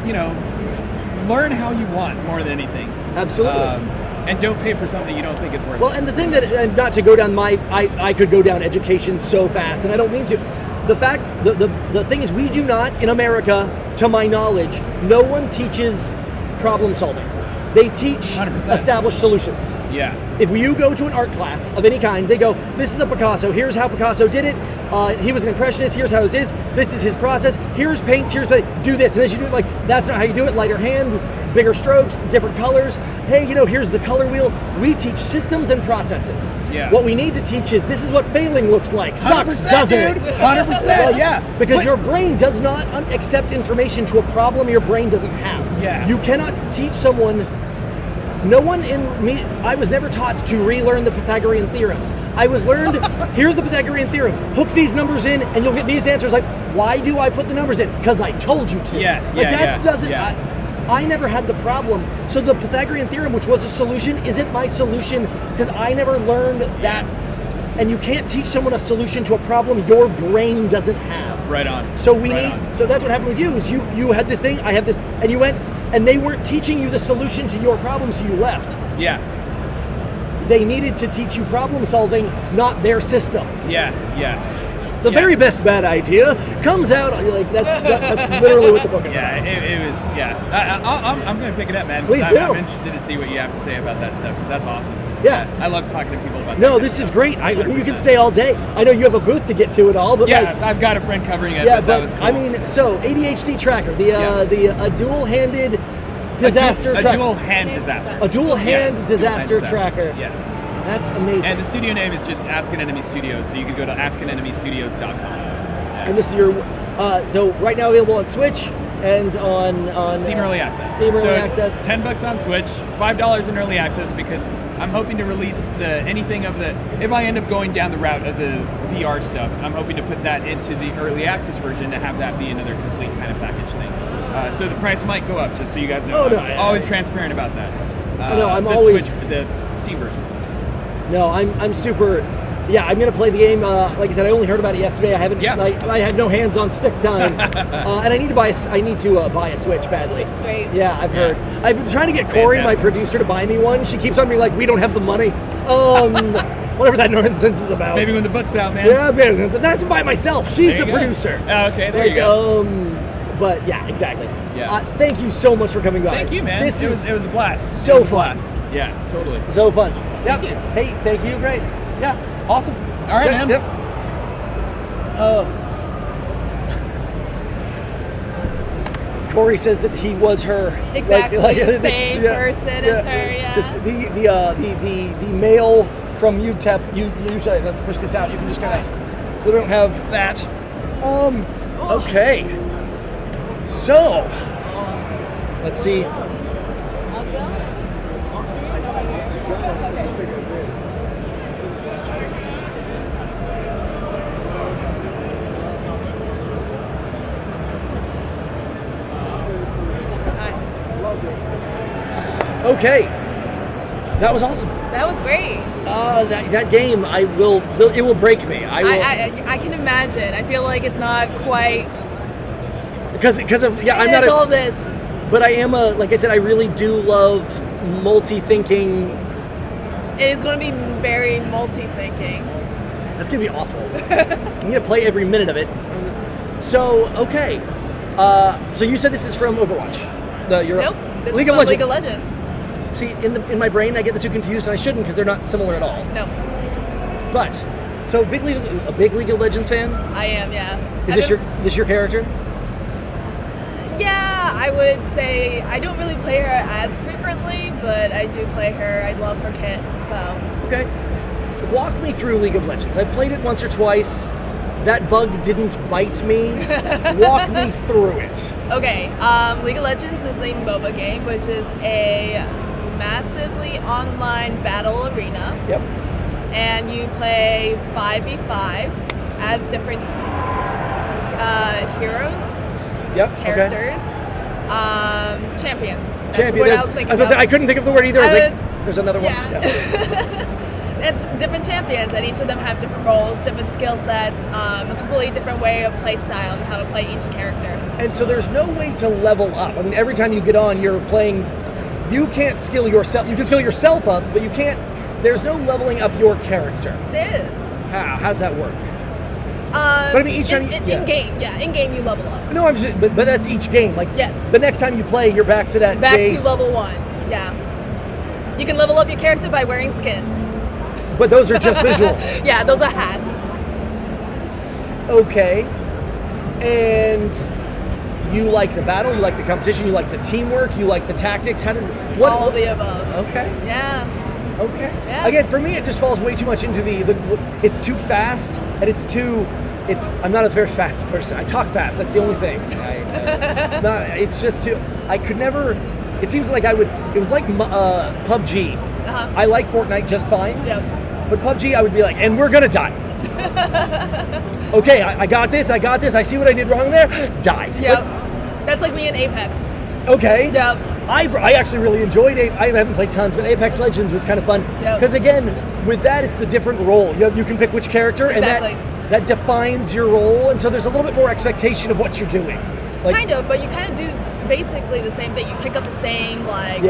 learn how you want more than anything. Absolutely. And don't pay for something you don't think is worth it. Well, and the thing that, not to go down I could go down education so fast, and I don't mean to. The thing is, we do not, in America, to my knowledge, no one teaches problem solving. They teach 100%. Established solutions. Yeah. If you go to an art class of any kind, they go, this is a Picasso, here's how Picasso did it, he was an impressionist, here's how it is, this is his process, here's paints, do this, and as you do it, that's not how you do it, lighter hand, bigger strokes, different colors, hey, here's the color wheel. We teach systems and processes. Yeah. What we need to teach is, this is what failing looks like. Sucks, doesn't it? 100%, yeah. Because your brain does not accept information to a problem your brain doesn't have. Yeah. You cannot teach someone no one in me, I was never taught to relearn the Pythagorean theorem. I was learned, here's the Pythagorean theorem. Hook these numbers in and you'll get these answers. Like, why do I put the numbers in? Because I told you to. I never had the problem. So the Pythagorean theorem, which was a solution, isn't my solution because I never learned that. And you can't teach someone a solution to a problem your brain doesn't have. Right on. So so that's what happened with you, is you had this thing, I have this, and you went, and they weren't teaching you the solution to your problem, so you left. Yeah. They needed to teach you problem solving, not their system. Yeah. The very best bad idea comes out like that's literally what the book is. Yeah, it was. Yeah, I'm gonna pick it up, man. Please do. I'm interested to see what you have to say about that stuff because that's awesome. Yeah, I love talking to people about. No, this is great. You can stay all day. I know you have a booth to get to it all, but I've got a friend covering it. Yeah, but that was cool. I mean, so ADHD tracker, the dual-handed disaster tracker. A dual hand disaster. A dual hand disaster tracker. Yeah. That's amazing. And the studio name is just Ask an Enemy Studios, so you can go to askanenemystudios.com. Yeah. And this is your, so right now available on Switch and on Steam Early Access. Steam Early Access. $10 on Switch, $5 in Early Access because I'm hoping to release if I end up going down the route of the VR stuff, I'm hoping to put that into the Early Access version to have that be another complete kind of package thing. So the price might go up, just so you guys know. I'm always transparent about that. I'm always the Steam version. No, I'm super. Yeah, I'm gonna play the game. Like I said, I only heard about it yesterday. I haven't. I had no hands-on stick time, and I need to buy. I need to buy a Switch badly. Switch's great. Yeah, I've heard. I've been trying to get Kory, my producer, to buy me one. She keeps on being like, "We don't have the money." Whatever that nonsense is about. Maybe when the book's out, man. Yeah, but I have to buy it myself. She's the producer. Oh, okay, there you go. But yeah, exactly. Yeah. Thank you so much for coming by. Thank you, man. It was a blast. So fun. Yeah, totally. So fun. Yep. Hey, thank you. Great. Yeah. Awesome. All right, man. Yep. Kory says that he was her. Exactly. The same person as her. Yeah. Just the male from UTEP. Let's push this out. You can just kind of, so we don't have that. Okay. So, let's see. Okay, that was awesome. That was great. That game, it will break me. I can imagine. I feel like it's not quite. Because I'm not all this. But I am like I said, I really do love multi-thinking. It is going to be very multi-thinking. That's going to be awful. I'm going to play every minute of it. So, okay. So you said this is from Overwatch. Nope. This is from League of Legends. See, in my brain, I get the two confused, and I shouldn't because they're not similar at all. No. But, so a big League of Legends fan? I am, yeah. Is this your character? Yeah, I would say I don't really play her as frequently, but I do play her. I love her kit, so. Okay. Walk me through League of Legends. I played it once or twice. That bug didn't bite me. Walk me through it. Okay, League of Legends is a MOBA game, which is a massively online battle arena. Yep. And you play 5v5 as different heroes. Yep. Characters. Okay. Champions. That's what I was thinking about. I couldn't think of the word either. I was like, there's another one. Yeah. It's different champions, and each of them have different roles, different skill sets, a completely different way of play style and how to play each character. And so there's no way to level up. I mean, every time you get on, you're playing. You can't skill yourself. You can skill yourself up, but you can't. There's no leveling up your character. There is. How's that work? But I mean, each time in game you level up. No, I'm just. But that's each game. Like yes. The next time you play, you're back to that. To level 1. Yeah. You can level up your character by wearing skins. But those are just visual. Yeah, those are hats. Okay. And you like the battle, you like the competition, you like the teamwork, you like the tactics. How does it? All of the above. Okay. Yeah. Okay. Yeah. Again, for me, it just falls way too much into it's too fast, and I'm not a very fast person. I talk fast. That's the only thing. It's just too. I could never. it seems like it was like PUBG. I like Fortnite just fine. Yep. But PUBG, I would be like, and we're gonna die. Okay, I got this. I see what I did wrong there. Die. Yep. That's like me in Apex. Okay. Yep. I actually really enjoyed it. I haven't played tons, but Apex Legends was kind of fun. Because again, with that, it's the different role. You can pick which character, exactly. and that defines your role. And so there's a little bit more expectation of what you're doing. Like, kind of, but you kind of do basically the same thing. You pick up the same guns.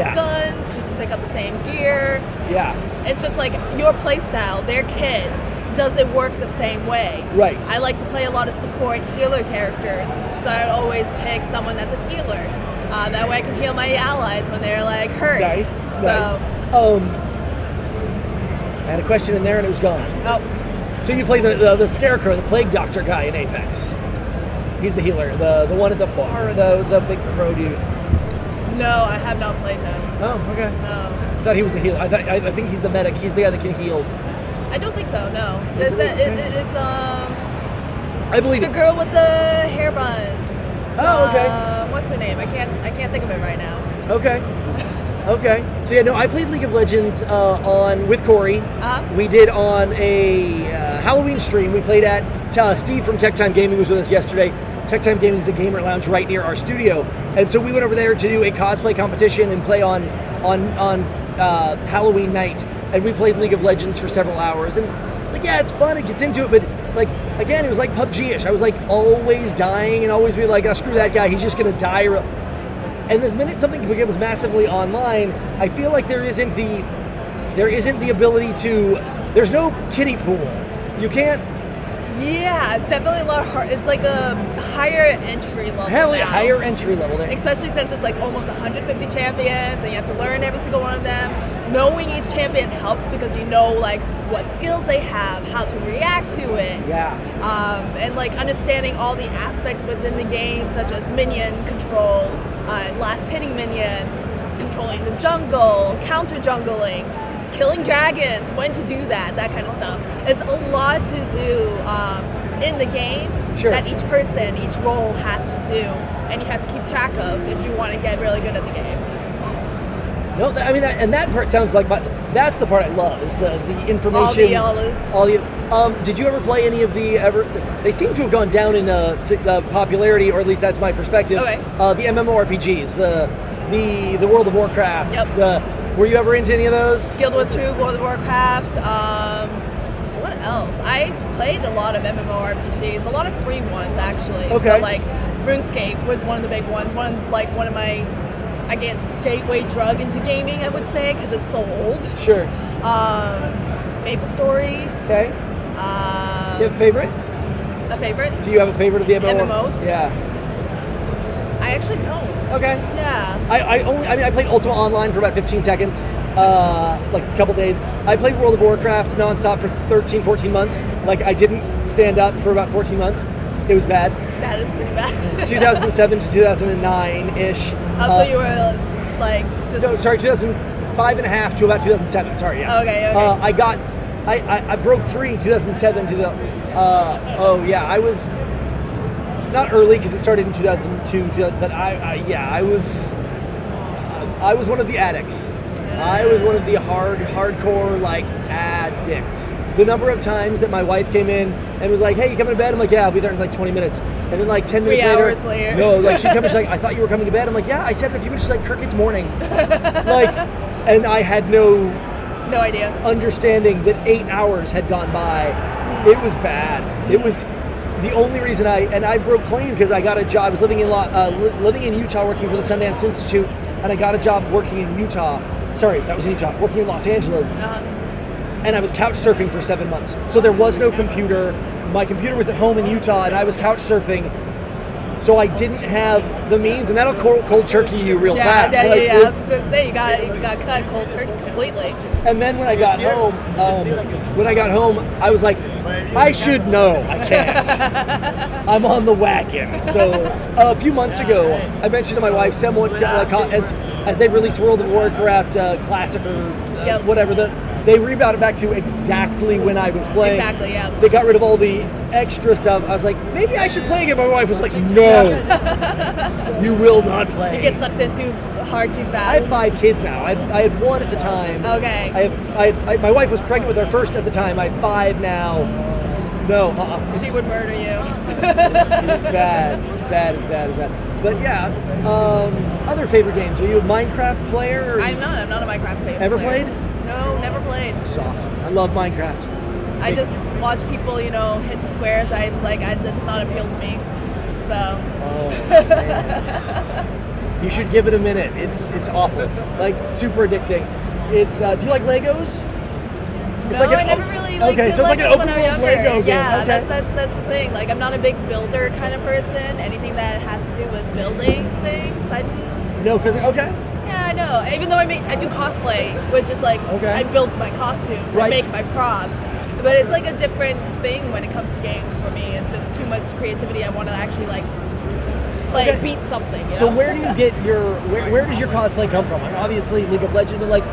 You can pick up the same gear. Yeah. It's just like your play style, their kid. Does it work the same way? Right. I like to play a lot of support healer characters, so I always pick someone that's a healer. That way I can heal my allies when they're like hurt. Nice. So, I had a question in there and it was gone. Oh. So you play the Scarecrow, the Plague Doctor guy in Apex. He's the healer, the one at the bar, the big crow dude. No, I have not played him. Oh, okay. No. I thought he was the healer. I think he's the medic. He's the guy that can heal. I don't think so. No. It's I believe the girl with the hair buns. Oh, okay. What's her name? I can't think of it right now. Okay. Okay. So yeah, no, I played League of Legends with Kory. We did on a Halloween stream. We played at Steve from Tech Time Gaming was with us yesterday. Tech Time Gaming is a gamer lounge right near our studio, and so we went over there to do a cosplay competition and play on Halloween night. And we played League of Legends for several hours, and it's fun. It gets into it, but again, it was like PUBG-ish. I was always dying and always be like, oh, screw that guy. He's just gonna die. And this minute something becomes massively online, I feel like there isn't the ability to. There's no kiddie pool. You can't. Yeah, it's definitely a lot hard. It's like a higher entry level. Higher entry level there. Especially since it's almost 150 champions, and you have to learn every single one of them. Knowing each champion helps because you know what skills they have, how to react to it. Yeah. And understanding all the aspects within the game, such as minion control, last hitting minions, controlling the jungle, counter jungling. Killing dragons, when to do that kind of stuff. It's a lot to do in the game that each person, each role has to do, and you have to keep track of if you want to get really good at the game. No, and that part sounds like, that's the part I love, is the information. All the did you ever play any of they seem to have gone down in popularity, or at least that's my perspective. Okay. The MMORPGs, the World of Warcraft, yep. Were you ever into any of those? Guild Wars 2, World of Warcraft. What else? I played a lot of MMORPGs, a lot of free ones actually. Okay. So RuneScape was one of the big ones. One of my, I guess, gateway drug into gaming, I would say, because it's so old. Sure. Maple Story. Okay. You have a favorite? A favorite? Do you have a favorite of the MMOs? Yeah. I actually don't. Okay. Yeah. I played Ultima Online for about 15 seconds, a couple days. I played World of Warcraft nonstop for 13, 14 months. I didn't stand up for about 14 months. It was bad. That is pretty bad. It's 2007 to 2009-ish. So you were just... No, sorry, 2005 and a half to about 2007. Sorry, yeah. Okay. I broke free in 2007 to the... I was... Not early because it started in 2002, but I was one of the addicts. I was one of the hardcore addicts. The number of times that my wife came in and was like, "Hey, you coming to bed?" I'm like, "Yeah, I'll be there in 20 minutes." And then 10 minutes 3 hours later. No, she'd come and she's like, "I thought you were coming to bed." I'm like, "Yeah, I said in a few minutes." She's like, "Kirk, it's morning." And I had no idea. Understanding that 8 hours had gone by. It was bad. It was. The only reason I broke clean because I got a job. I was living in Utah working for the Sundance Institute, and I got a job working in Utah. Sorry, that was in Utah. Working in Los Angeles, and I was couch surfing for 7 months. So there was no computer. My computer was at home in Utah, and I was couch surfing. So I didn't have the means, and that'll cold turkey you real fast. Yeah. I was just gonna say you got cut cold turkey completely. And then when I got home, I was like, I should know. I can't. I'm on the wagon. So a few months ago, I mentioned to my wife, somewhat as they released World of Warcraft Classic or whatever, they rebounded back to exactly when I was playing. Exactly, yeah. They got rid of all the extra stuff. I was like, maybe I should play again. My wife was like, no, you will not play. You get sucked into hard too fast. I have 5 kids now. I had 1 at the time. Okay. My wife was pregnant with our first at the time. I have 5 now. No, She would murder you. It's bad. It's bad. But yeah, other favorite games. Are you a Minecraft player? I'm not a Minecraft player. Ever played? No, never played. It's awesome. I love Minecraft. I just watch people, hit the squares. I was like, that does not appeal to me. So. Oh, man. You should give it a minute. It's awful. Like, super addicting. It's. Do you like Legos? No, I never really like okay, did so it's like an open world Lego game. Yeah, okay. that's the thing. Like, I'm not a big builder kind of person. Anything that has to do with building things, I do. No physics. Okay. Yeah, I know. Even though I do cosplay, which is like I build my costumes, I make my props, but it's like a different thing when it comes to games for me. It's just too much creativity. I want to actually like play, beat something. So where do you get your where does your cosplay come from? I mean, obviously League of Legends, but like.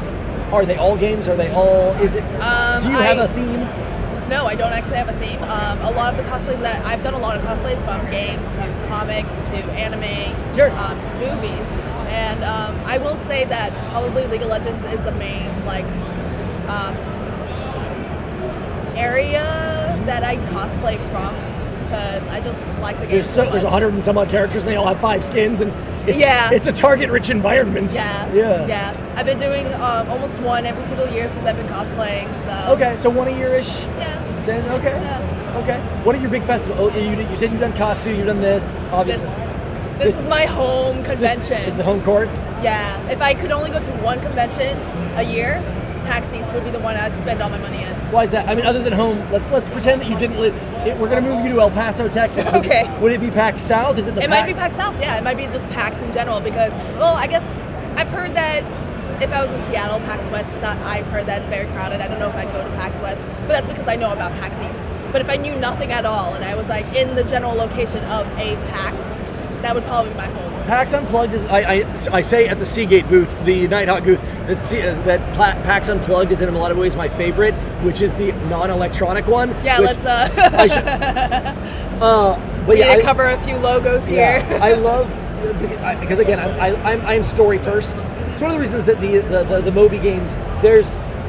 Are they all games? Are they all? Is it? Do you have a theme? No, I don't actually have a theme. A lot of the cosplays that I've done, a lot of cosplays from games to comics to anime to movies, and I will say that probably League of Legends is the main area that I cosplay from because I just like the game. There's 100 and some odd characters, and they all have 5 skins, and it's a target-rich environment. Yeah. I've been doing almost one every single year since I've been cosplaying. So okay, so 1 a year-ish. Yeah. Okay. Yeah. Okay. What are your big festivals? Oh, you said you've done Katsu, you've done this. Obviously. This is my home convention. This is the home court. Yeah. If I could only go to one convention a year, PAX East would be the one I'd spend all my money in. Why is that? I mean, other than home, let's pretend that you didn't live. We're going to move you to El Paso, Texas. Okay. Would it be PAX South? Is it the? It might be PAX South. Yeah, it might be just PAX in general because, well, I guess I've heard that if I was in Seattle, PAX West, I've heard that it's very crowded. I don't know if I'd go to PAX West, but that's because I know about PAX East. But if I knew nothing at all and I was like in the general location of a PAX, that would probably be my home. PAX Unplugged is, I say at the Seagate booth, the Nighthawk booth, that PAX Unplugged is in a lot of ways my favorite, which is the non-electronic one. Yeah, let's I should, but yeah, I cover a few logos here. Yeah, I love, because again, I'm story first. It's one of the reasons that the Moby games,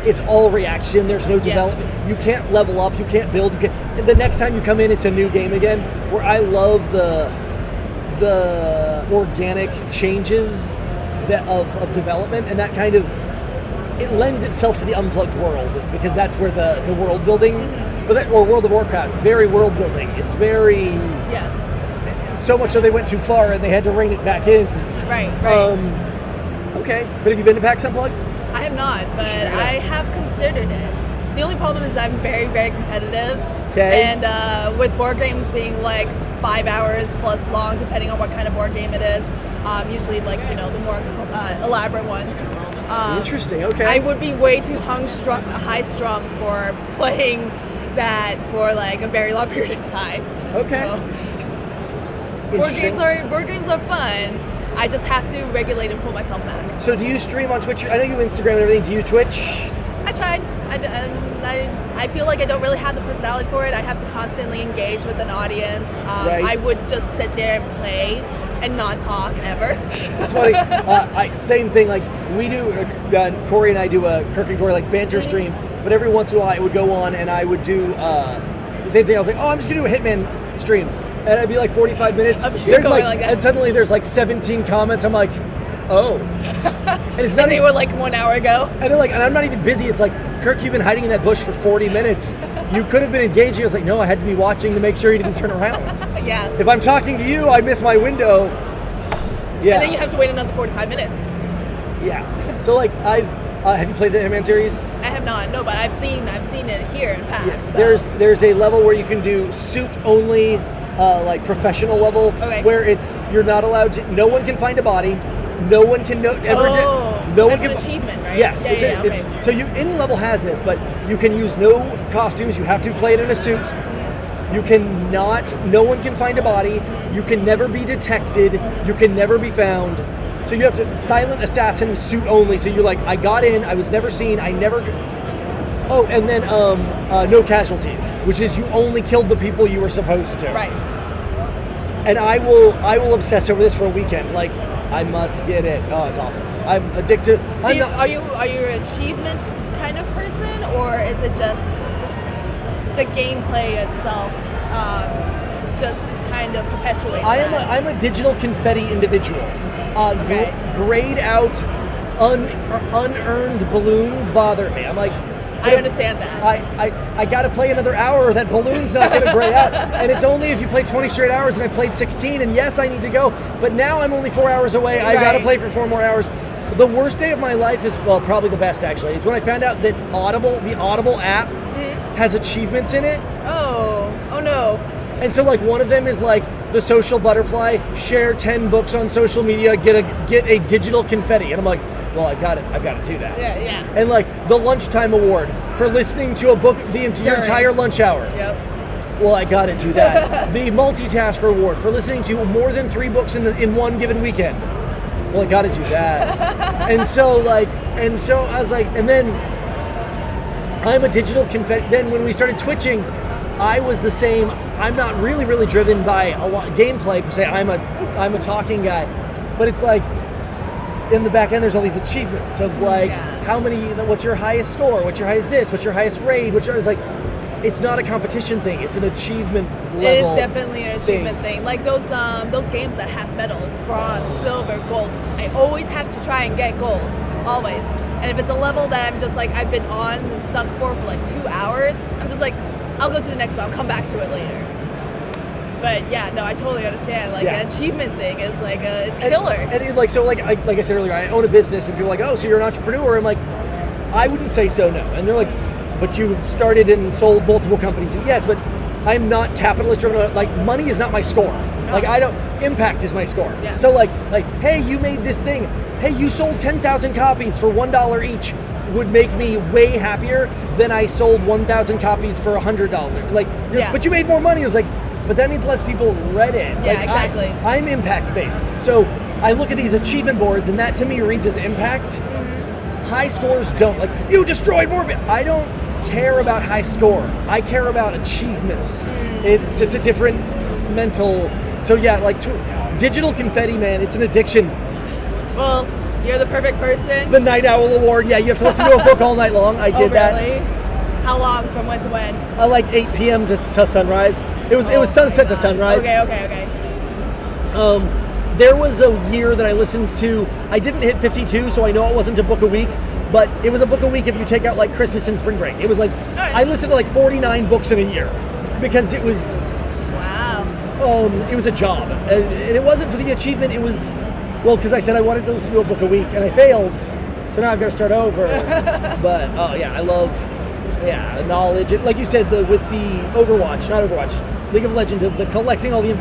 it's all reaction, there's no development. Yes. You can't level up, you can't build. The next time you come in, it's a new game again, where I love the organic changes of development, and that kind of it lends itself to the Unplugged world because that's where the world building, or World of Warcraft, very world building. It's very so much so they went too far and they had to rein it back in. Right. Okay, but have you been to PAX Unplugged? I have not, but I have considered it. The only problem is I'm very, very competitive. Okay. And with board games being like 5 hours plus long, depending on what kind of board game it is, usually like, the more elaborate ones. Interesting, okay. I would be way too high-strung for playing that for like a very long period of time. Okay. So, board games are fun. I just have to regulate and pull myself back. So do you stream on Twitch? I know you Instagram and everything. Do you Twitch? I tried. I feel like I don't really have the personality for it. I have to constantly engage with an audience. I would just sit there and play and not talk ever. It's funny. Same thing. Like we do. Kory and I do a KirkAndKory like banter stream. But every once in a while, I would go on and I would do the same thing. I was like, I'm just gonna do a Hitman stream, and it'd be like 45 minutes. And suddenly there's like 17 comments. I'm like, oh. And it's not. And they were like 1 hour ago. And they're like, and I'm not even busy. It's like, Kirk, you've been hiding in that bush for 40 minutes. You could have been engaging. I was like, no, I had to be watching to make sure he didn't turn around. Yeah. If I'm talking to you, I miss my window. Yeah. And then you have to wait another 45 minutes. Yeah. So like, have you played the Hitman series? I have not. No, but I've seen it here in PAX. Yeah. So. There's a level where you can do suit only, like professional level, where you're not allowed to. No one can find a body. No one can that's an achievement, right? Yes. Okay. So any level has this, but you can use no costumes. You have to play it in a suit. You cannot. No one can find a body. You can never be detected. You can never be found. So you have to silent assassin suit only. So you're like, I got in. I was never seen. I never. Oh, and then no casualties, which is you only killed the people you were supposed to. Right. And I will obsess over this for a weekend. Like, I must get it. Oh, it's awful. I'm addicted. Are you an achievement kind of person, or is it just the gameplay itself just kind of perpetuates that? I'm a digital confetti individual. Grayed out, unearned balloons bother me. I'm like, I understand that. I got to play another hour, or that balloon's not going to gray out. And it's only if you play 20 straight hours, and I played 16, and yes, I need to go. But now I'm only 4 hours away. I got to play for 4 more hours. The worst day of my life is, well, probably the best actually, is when I found out that the Audible app has achievements in it. Oh no. And so, like, one of them is like the social butterfly, share 10 books on social media, get a digital confetti. And I'm like, well, I've got to do that. Yeah. And like the lunchtime award for listening to a book the entire lunch hour. Yep. Well, I got to do that. The multitasker award for listening to more than 3 books in one given weekend. Well, I got to do that. and so I was like, and then I'm a digital confetti. Then when we started Twitching, I was the same. I'm not really driven by a lot gameplay per se. I'm a talking guy, but it's like in the back end there's all these achievements of like how many. What's your highest score? What's your highest this? What's your highest raid? It's like it's not a competition thing. It's an achievement level. It is definitely an achievement thing. Like those games that have medals, bronze, silver, gold. I always have to try and get gold, always. And if it's a level that I'm just like I've been on and stuck for like 2 hours, I'm just like, I'll go to the next one. I'll come back to it later. But yeah, no, I totally understand. Like the achievement thing is like it's killer. And like so, like I said earlier, I own a business, and people are like, oh, so you're an entrepreneur? I'm like, I wouldn't say so, no. And they're like, but you've started and sold multiple companies. And yes, but I'm not capitalist driven. Like money is not my score. Like impact is my score. Yeah. So like, hey, you made this thing. Hey, you sold 10,000 copies for $1 each. Would make me way happier than I sold 1,000 copies for $100. Like, but you made more money. I was like, but that means less people read it. Yeah, like, exactly. I'm impact based. So I look at these achievement boards, and that to me reads as impact. High scores don't. Like, you destroyed more. I don't care about high score. I care about achievements. It's a different mental. So yeah, like digital confetti, man, it's an addiction. Well, you're the perfect person. The Night Owl Award. Yeah, you have to listen to a book all night long. I did that. Really? How long? From when to when? Like 8 p.m. to sunrise. It was sunset to sunrise. Okay. There was a year that I listened to. I didn't hit 52, so I know it wasn't a book a week. But it was a book a week if you take out like Christmas and spring break. It was like I listened to like 49 books in a year because it was. Wow. It was a job, and it wasn't for the achievement. It was, well, because I said I wanted to listen to a book a week, and I failed, so now I've got to start over. But I love, knowledge. Like you said, with the League of Legends, the collecting all the.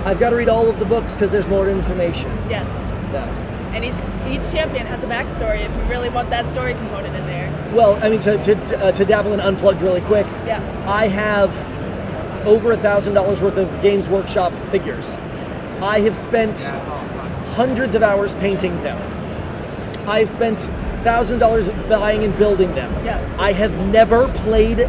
I've got to read all of the books because there's more information. Yes. Yeah. And each champion has a backstory if you really want that story component in there. Well, I mean, to dabble in Unplugged really quick. Yeah. I have over $1,000 worth of Games Workshop figures. I have spent hundreds of hours painting them. I've spent $1,000 buying and building them. Yeah. I have never played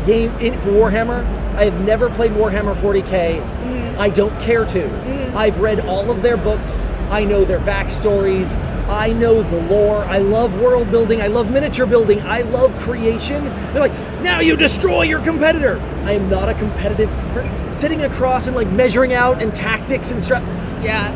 Warhammer. I have never played Warhammer 40K. I don't care to. I've read all of their books. I know their backstories. I know the lore. I love world building. I love miniature building. I love creation. They're like, now you destroy your competitor. I am not a competitive person. Sitting across and like measuring out and tactics and stuff. Yeah.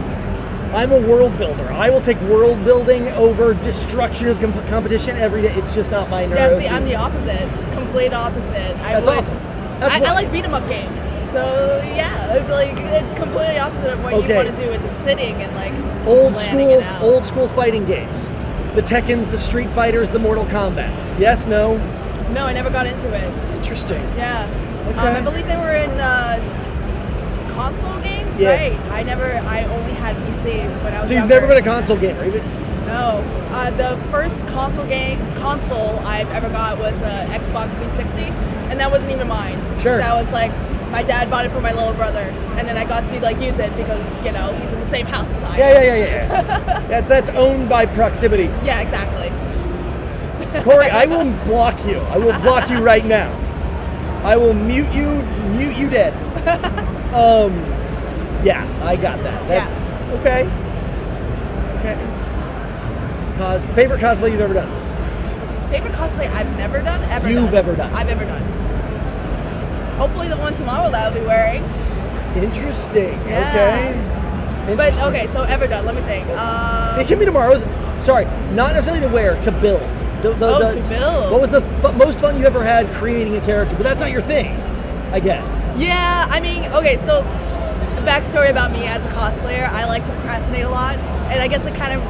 I'm a world builder. I will take world building over destruction of competition every day. It's just not my neurosis. Yeah, see, I'm the opposite. Complete opposite. That's awesome. I like beat 'em up games. So yeah, it's completely opposite of what you want to do with just sitting and like old school fighting games. The Tekkens, the Street Fighters, the Mortal Kombats. Yes, no? No, I never got into it. Interesting. Yeah. Okay. I believe they were in console games, right? I only had PCs when I was So you've younger. never been a console gamer, even? No. The first console I've ever got was Xbox 360, and that wasn't even mine. Sure. That was like, my dad bought it for my little brother, and then I got to like use it because, he's in the same house as I am. Yeah. That's owned by proximity. Yeah, exactly. Kory, I will block you. I will block you right now. I will mute you dead. Yeah, I got that. That's okay. Okay. Favorite cosplay you've ever done? Favorite cosplay I've never done? You've ever done? I've ever done. Hopefully the one tomorrow that I'll be wearing. Interesting. Yeah. Okay. But, okay, so ever done. Let me think. It can be tomorrow's. Sorry, not necessarily to wear, to build. To build. What was the most fun you ever had creating a character? But that's not your thing, I guess. Yeah, I mean, okay, so the backstory about me as a cosplayer, I like to procrastinate a lot, and I guess it kind of,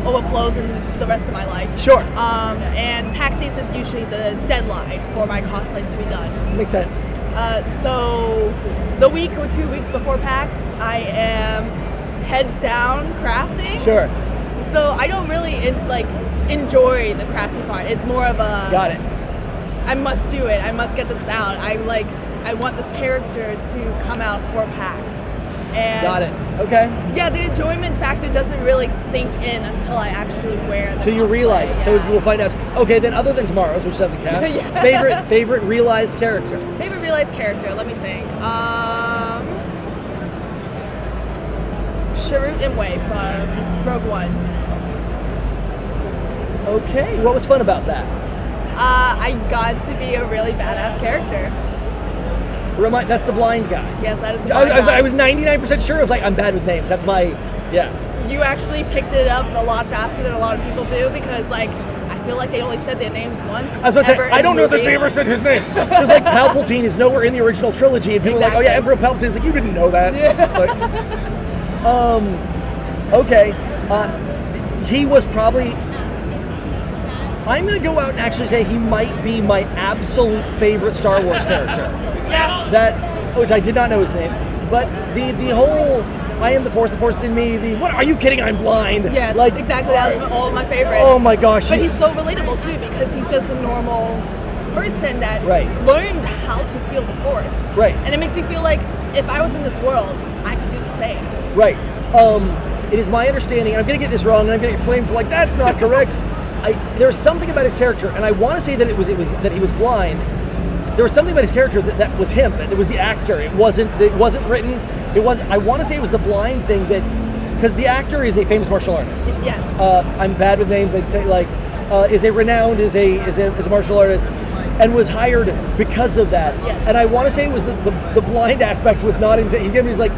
overflows in the rest of my life. Sure. And PAX East is usually the deadline for my cosplays to be done. Makes sense. So the week or 2 weeks before PAX, I am heads down crafting. Sure. So I don't really enjoy the crafting part. It's more of a got it. I must do it. I must get this out. I want this character to come out for PAX. And got it. Okay. Yeah, the enjoyment factor doesn't really sink in until I actually wear the Till you realize it. Yeah. So we'll find out. Okay, then other than tomorrow's, which doesn't count. Yeah. Favorite realized character. Favorite realized character. Let me think. Sharut Imwe from Rogue One. Okay. What was fun about that? I got to be a really badass character. That's the blind guy. Yes, that is the blind guy. I was 99% sure. I was like, I'm bad with names. That's my, yeah. You actually picked it up a lot faster than a lot of people do because, I feel like they only said their names once. I was about to say, I don't know that they ever said his name. Just like Palpatine is nowhere in the original trilogy, and people are like, oh yeah, Emperor Palpatine. It's like, you didn't know that. Yeah. Okay. He was probably. I'm going to go out and actually say he might be my absolute favorite Star Wars character. Yeah. Which I did not know his name, but the whole I am the Force is in me. What are you kidding? I'm blind. Yes, exactly. That's all of my favorite. Oh my gosh! But he's so relatable too because he's just a normal person that learned how to feel the Force. Right. And it makes you feel like if I was in this world, I could do the same. Right. It is my understanding, and I'm going to get this wrong, and I'm going to get flamed for that's not correct. There's something about his character, and I want to say that it was that he was blind. There was something about his character that was him. It was the actor. It wasn't written. I want to say it was the blind thing because the actor is a famous martial artist. Yes. I'm bad with names. I'd say is a renowned is a martial artist, and was hired because of that. Yes. And I want to say it was the blind aspect was not into. He's like,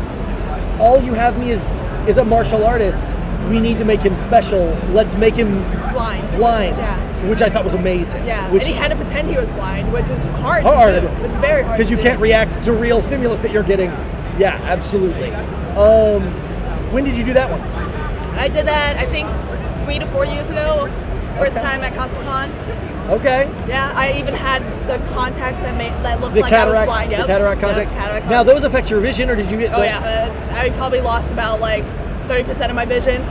all you have me is a martial artist. We need to make him special. Let's make him blind. Yeah. Which I thought was amazing. Yeah. And he had to pretend he was blind, which is hard to do. It's very hard because you can't react to real stimulus that you're getting. Yeah, absolutely. When did you do that one? I did that, I think, 3 to 4 years ago. First time at KatsuCon. Okay. Yeah, I even had the contacts that looked like I was blind. Yep. The cataract contact. Cataract now, those affect your vision, or did you get? Yeah, I probably lost about 30% of my vision.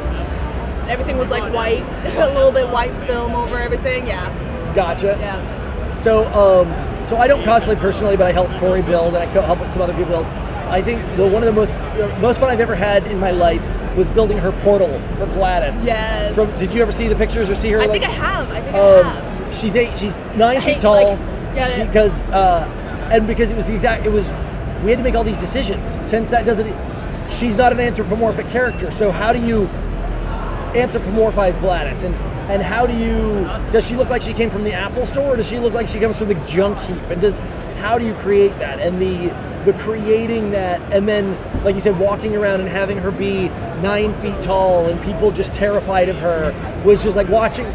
Everything was white, a little bit white film over everything. Yeah. Gotcha. Yeah. So I don't cosplay personally, but I help Kory build, and I help some other people build. I think one of the most fun I've ever had in my life was building her portal for Gladys. Yes. Did you ever see the pictures or see her? I think I have. She's 9 feet tall. Because it was we had to make all these decisions since that doesn't. She's not an anthropomorphic character, so how do you anthropomorphize Gladys, and how does she look like she came from the Apple store, or does she look like she comes from the junk heap, and how do you create that, and the creating that, and then like you said, walking around and having her be 9 feet tall and people just terrified of her was just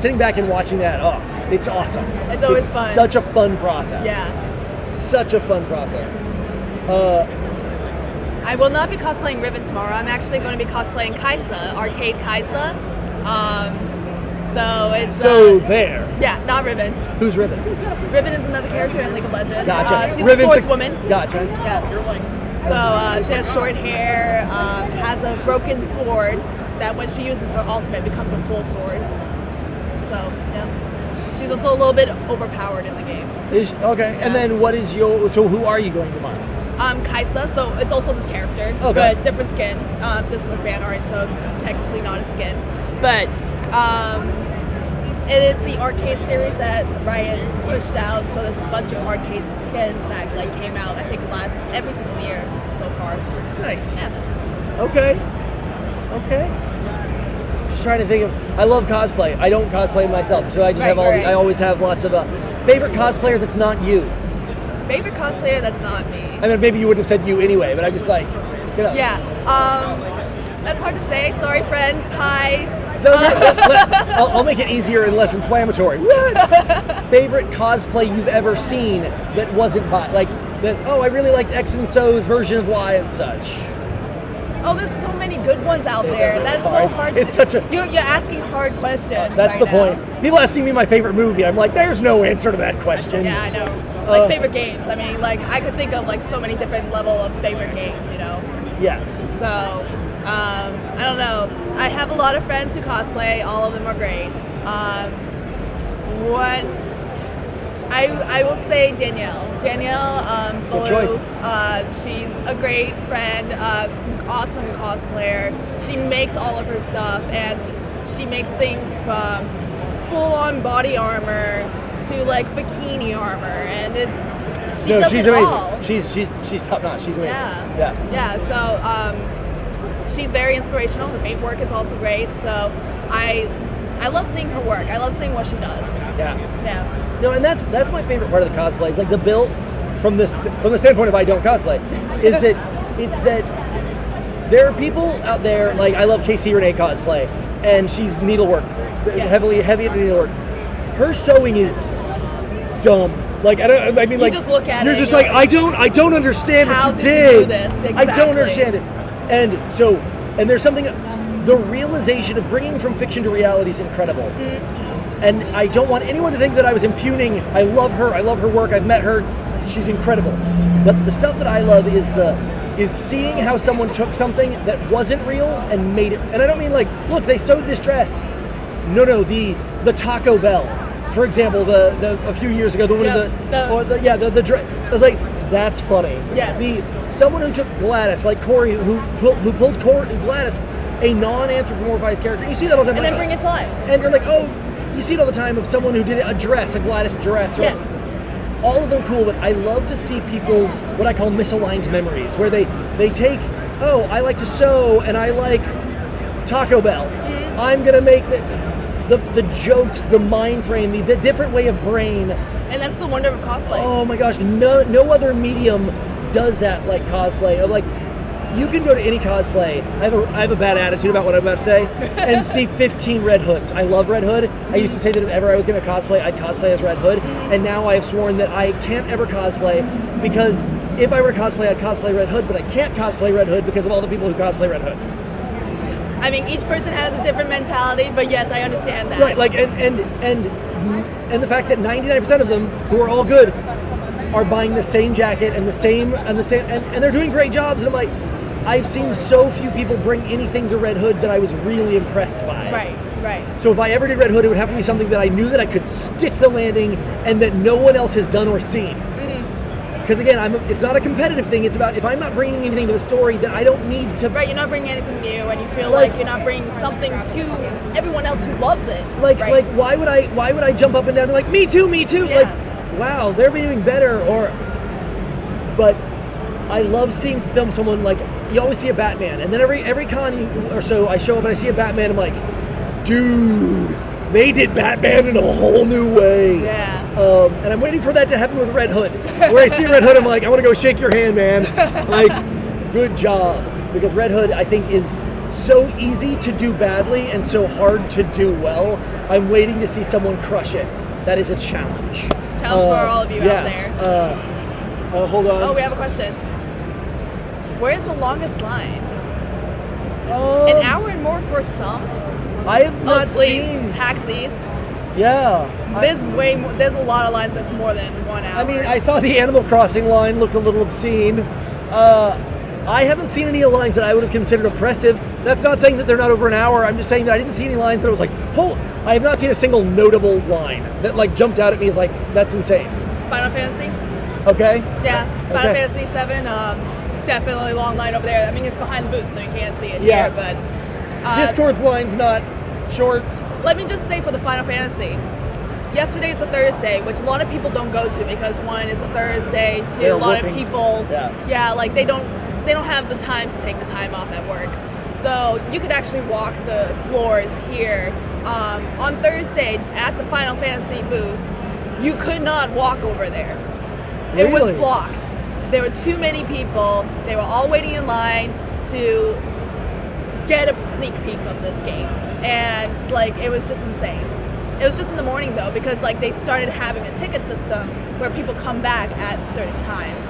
sitting back and watching that. Oh, it's awesome. It's always fun. Such a fun process. Yeah. Such a fun process. I will not be cosplaying Riven tomorrow. I'm actually going to be cosplaying Kaisa, Arcade Kaisa. There. Yeah, not Riven. Who's Riven? Riven is another character in League of Legends. Gotcha. She's a swordswoman. Gotcha. Yeah. So she has short hair, has a broken sword that when she uses her ultimate becomes a full sword. So, yeah. She's also a little bit overpowered in the game. Okay. Yeah. And then who are you going to mod? Kaisa, so it's also this character, but different skin. This is a fan art, so it's technically not a skin. But it is the arcade series that Riot pushed out, so there's a bunch of arcade skins that came out, I think, every single year so far. Nice. Yeah. Okay. just trying to think of. I love cosplay. I don't cosplay myself, so I just have all. Right. I always have lots of favorite cosplayer that's not you. Favorite cosplayer that's not me. I mean, maybe you wouldn't have said you anyway, but I just like, you know. Yeah. That's hard to say. Sorry, friends. Hi. I'll make it easier and less inflammatory. What? Favorite cosplay you've ever seen that wasn't like that? Oh, I really liked X and So's version of Y and such. Oh, there's so many good ones out there. That's so hard. It's such a. You're asking hard questions. That's the point. People asking me my favorite movie, I'm like, there's no answer to that question. Yeah, I know. Like favorite games. I mean, like I could think of like so many different level of favorite games. You know. Yeah. So, I don't know. I have a lot of friends who cosplay. All of them are great. I will say Danielle. Good choice. She's a great friend, awesome cosplayer. She makes all of her stuff, and she makes things from full-on body armor to like bikini armor, and she does she's it amazing. all. She's top notch. She's amazing. Yeah. So she's very inspirational. Her paintwork is also great. So I love seeing her work. I love seeing what she does. Yeah. No, and that's my favorite part of the cosplay. It's like the build from the standpoint of I don't cosplay, is that it's that there are people out there, like I love Casey Renee cosplay, and she's needlework, heavy into needlework. Her sewing is dumb. Like you just look at you're it. Just like I don't understand how what you did. You do this? Exactly. I don't understand it. And there's something. The realization of bringing from fiction to reality is incredible. And I don't want anyone to think that I was impugning. I love her work, I've met her, she's incredible. But the stuff that I love is seeing how someone took something that wasn't real and made it. And I don't mean like, look, they sewed this dress. No, the Taco Bell, for example, a few years ago, the dress. I was like, that's funny. Yes. Someone who took Gladys, like Kory, who pulled Gladys, a non-anthropomorphized character. You see that all the time. And then bring it to life. And you're like, oh, you see it all the time of someone who did a Gladys dress. Yes. All of them cool, but I love to see people's, what I call misaligned memories, where they take, oh, I like to sew and I like Taco Bell. Mm-hmm. I'm going to make the jokes, the mind frame, the different way of brain. And that's the wonder of cosplay. Oh my gosh, no other medium does that like cosplay. Of like, you can go to any cosplay. I have a bad attitude about what I'm about to say, and see 15 Red Hoods. I love Red Hood. I used to say that if ever I was going to cosplay, I'd cosplay as Red Hood, and now I have sworn that I can't ever cosplay, because if I were to cosplay, I'd cosplay Red Hood, but I can't cosplay Red Hood because of all the people who cosplay Red Hood. I mean, each person has a different mentality, but yes, I understand that. Right, like and the fact that 99% of them, who are all good, are buying the same jacket and the same and they're doing great jobs, and I'm like, I've seen so few people bring anything to Red Hood that I was really impressed by. Right. So if I ever did Red Hood, it would have to be something that I knew that I could stick the landing and that no one else has done or seen. Because again, it's not a competitive thing. It's about if I'm not bringing anything to the story, then I don't need to. Right, you're not bringing anything new, and you feel like you're not bringing something to everyone else who loves it. Like why would I jump up and down and like me too? Yeah. Like, wow, they're doing better. But I love seeing someone like, you always see a Batman, and then every con or so I show up and I see a Batman, I'm like, dude, they did Batman in a whole new way. Yeah. And I'm waiting for that to happen with Red Hood. Where I see Red Hood, I'm like, I want to go shake your hand, man. Like, good job. Because Red Hood, I think, is so easy to do badly and so hard to do well. I'm waiting to see someone crush it. That is a challenge. Challenge for all of you out there. Hold on. Oh, we have a question. Where's the longest line? An hour and more for some? I have not seen. PAX East. Yeah. There's way more. There's a lot of lines that's more than 1 hour. I mean, I saw the Animal Crossing line looked a little obscene. I haven't seen any lines that I would have considered oppressive. That's not saying that they're not over an hour. I'm just saying that I didn't see any lines that I was like, I have not seen a single notable line that like jumped out at me as like, that's insane. Final Fantasy. Okay. Yeah. Final Fantasy 7. Definitely long line over there. I mean, it's behind the booth, so you can't see it here, but... Discord's line's not short. Let me just say for the Final Fantasy, yesterday's a Thursday, which a lot of people don't go to because one, it's a Thursday, two, a lot of people, like they don't have the time to take the time off at work. So you could actually walk the floors here. On Thursday at the Final Fantasy booth, you could not walk over there. It was blocked. There were too many people. They were all waiting in line to get a sneak peek of this game. And like, it was just insane. It was just in the morning though, because like they started having a ticket system where people come back at certain times.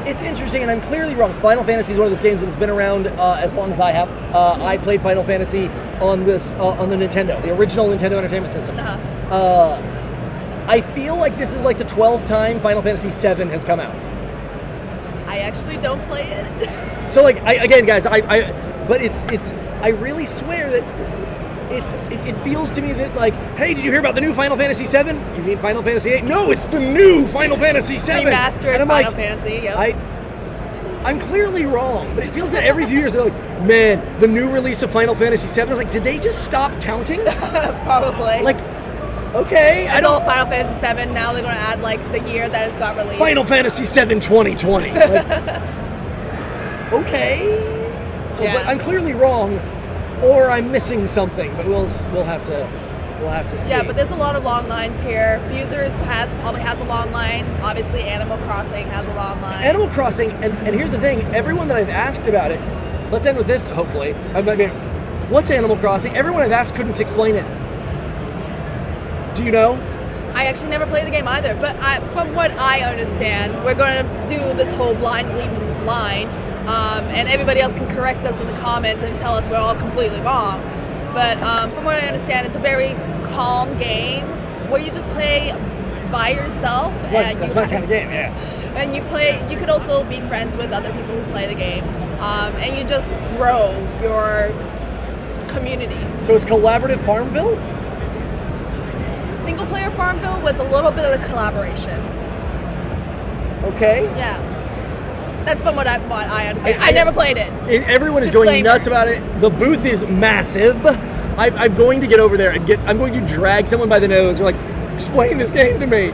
It's interesting, and I'm clearly wrong. Final Fantasy is one of those games that has been around as long as I have. I played Final Fantasy on the Nintendo, the original Nintendo Entertainment System. I feel like this is like the 12th time Final Fantasy VII has come out. I actually don't play it. So like, again, guys, but it's I really swear that it feels to me that like, hey, did you hear about the new Final Fantasy VII? You mean Final Fantasy VIII? No, it's the new Final Fantasy VII. Remastered Final Fantasy, yep. I'm clearly wrong, but it feels that every few years they're like, man, the new release of Final Fantasy VII. I was like, did they just stop counting? Probably. Like, okay, it's all Final Fantasy VII. Now they're going to add like the year that it's got released. Final Fantasy VII 2020. Like, okay, yeah. But I'm clearly wrong, or I'm missing something. But we'll have to see. Yeah, but there's a lot of long lines here. Fusers probably has a long line. Obviously, Animal Crossing has a long line. Animal Crossing, and here's the thing: everyone that I've asked about it, let's end with this. Hopefully, what's Animal Crossing? Everyone I've asked couldn't explain it. Do you know? I actually never played the game either, but from what I understand, we're going to do this whole blind leading blind, and everybody else can correct us in the comments and tell us we're all completely wrong. But from what I understand, it's a very calm game where you just play by yourself. That's my kind of game, yeah. And you could also be friends with other people who play the game, and you just grow your community. So it's collaborative Farmville? Single player Farmville with a little bit of the collaboration. Okay. Yeah. That's from what I understand. I never played it. Everyone is going nuts about it. The booth is massive. I'm going to get over there and I'm going to drag someone by the nose. We're like, explain this game to me.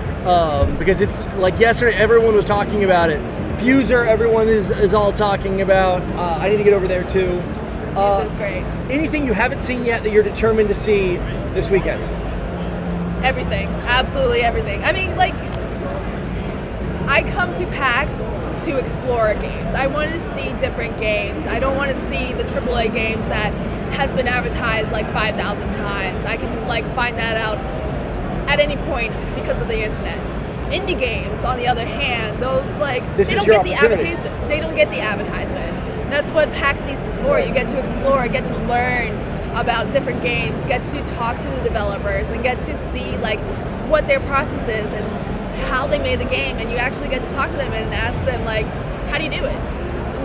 Because it's like yesterday, everyone was talking about it. Fuser, everyone is all talking about. I need to get over there too. Fuser's great. Anything you haven't seen yet that you're determined to see this weekend? Everything. Absolutely everything. I mean, like, I come to PAX to explore games. I want to see different games. I don't want to see the AAA games that has been advertised like 5,000 times. I can like find that out at any point because of the internet. Indie games, on the other hand, those like they don't get the advertisement. They don't get the advertisement. That's what PAX East is for. You get to explore, get to learn about different games, get to talk to the developers, and get to see like what their process is and how they made the game, and you actually get to talk to them and ask them like, how do you do it?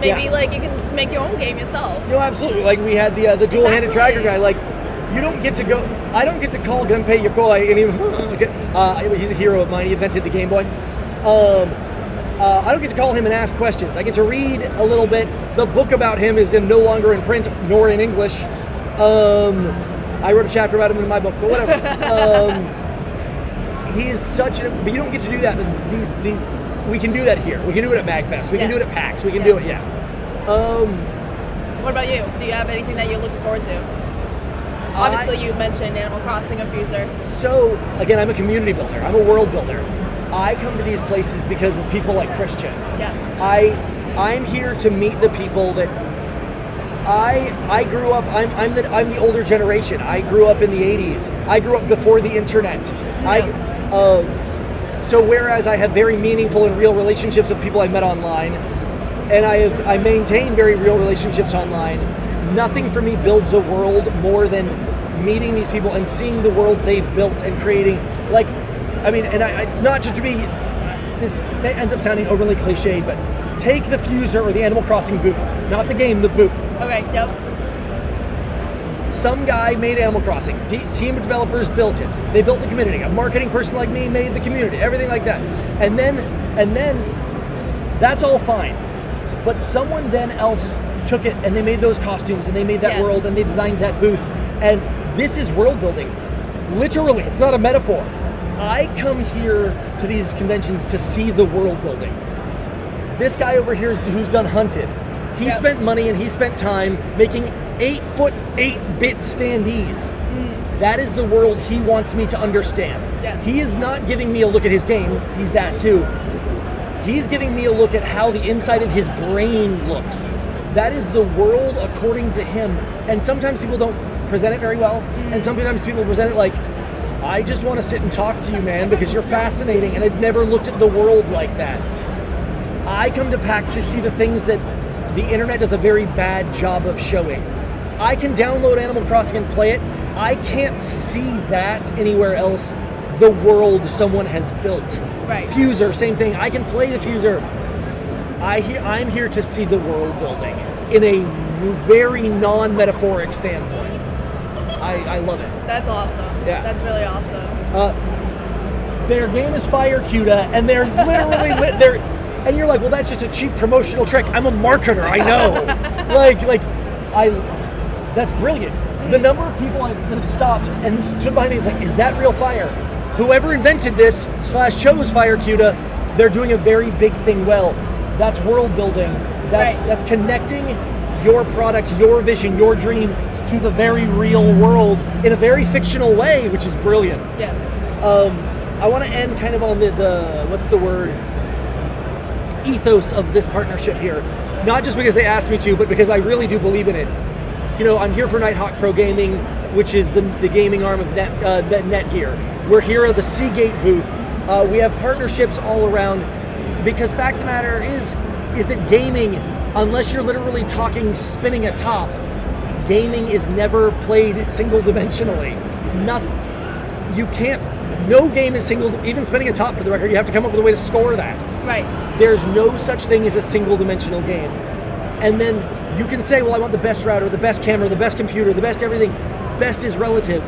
Maybe like you can make your own game yourself. No, absolutely. Like we had the dual-handed tracker guy. Like you don't get to go. I don't get to call Gunpei Yokoi, and he's a hero of mine. He invented the Game Boy. I don't get to call him and ask questions. I get to read a little bit. The book about him is no longer in print nor in English. I wrote a chapter about him in my book, but whatever. He is such but you don't get to do that. These we can do that here. We can do it at MagFest. We can do it at PAX. We can do it, yeah. What about you? Do you have anything that you're looking forward to? Obviously, you mentioned Animal Crossing and Fuser. So, again, I'm a community builder. I'm a world builder. I come to these places because of people like Christian. Yeah. I'm here to meet the people that I grew up. I'm the older generation. I grew up in the 80s. I grew up before the internet. So whereas I have very meaningful and real relationships with people I met online, and I maintain very real relationships online, nothing for me builds a world more than meeting these people and seeing the worlds they've built and creating. Like, I mean, and I not just to be, this ends up sounding overly cliched, but take the Fuser or the Animal Crossing booth, not the game, the booth. Okay, yep. Some guy made Animal Crossing. Team of developers built it. They built the community. A marketing person like me made the community. Everything like that. And then that's all fine. But someone then else took it and they made those costumes and they made that world and they designed that booth. And this is world building. Literally, it's not a metaphor. I come here to these conventions to see the world building. This guy over here who's done Hunted, He spent money and he spent time making 8-foot 8-bit standees. That is the world he wants me to understand. Yes. He is not giving me a look at his game. He's that too. He's giving me a look at how the inside of his brain looks. That is the world according to him. And sometimes people don't present it very well. And sometimes people present it like, I just want to sit and talk to you, man, because you're fascinating. And I've never looked at the world like that. I come to PAX to see the things that the internet does a very bad job of showing. I can download Animal Crossing and play it. I can't see that anywhere else, the world someone has built. Right. Fuser, same thing. I can play the Fuser. I'm here to see the world building in a very non-metaphoric standpoint. I love it. That's awesome. Yeah. That's really awesome. Their game is Fire CUDA, and they're literally and you're like, well, that's just a cheap promotional trick. I'm a marketer, I know. That's brilliant. The number of people that have stopped and stood behind me is like, is that real fire? Whoever invented this / chose Fire CUDA, they're doing a very big thing well. That's world building. That's connecting your product, your vision, your dream to the very real world in a very fictional way, which is brilliant. Yes. I want to end kind of on the what's the word? Ethos of this partnership here. Not just because they asked me to, but because I really do believe in it. You know, I'm here for Nighthawk Pro Gaming, which is the gaming arm of Netgear. We're here at the Seagate booth. We have partnerships all around because fact of the matter is that gaming, unless you're literally talking spinning a top, gaming is never played single-dimensionally. No game is single, even spinning a top for the record, you have to come up with a way to score that. Right. There's no such thing as a single-dimensional game. And then you can say, well, I want the best router, the best camera, the best computer, the best everything. Best is relative.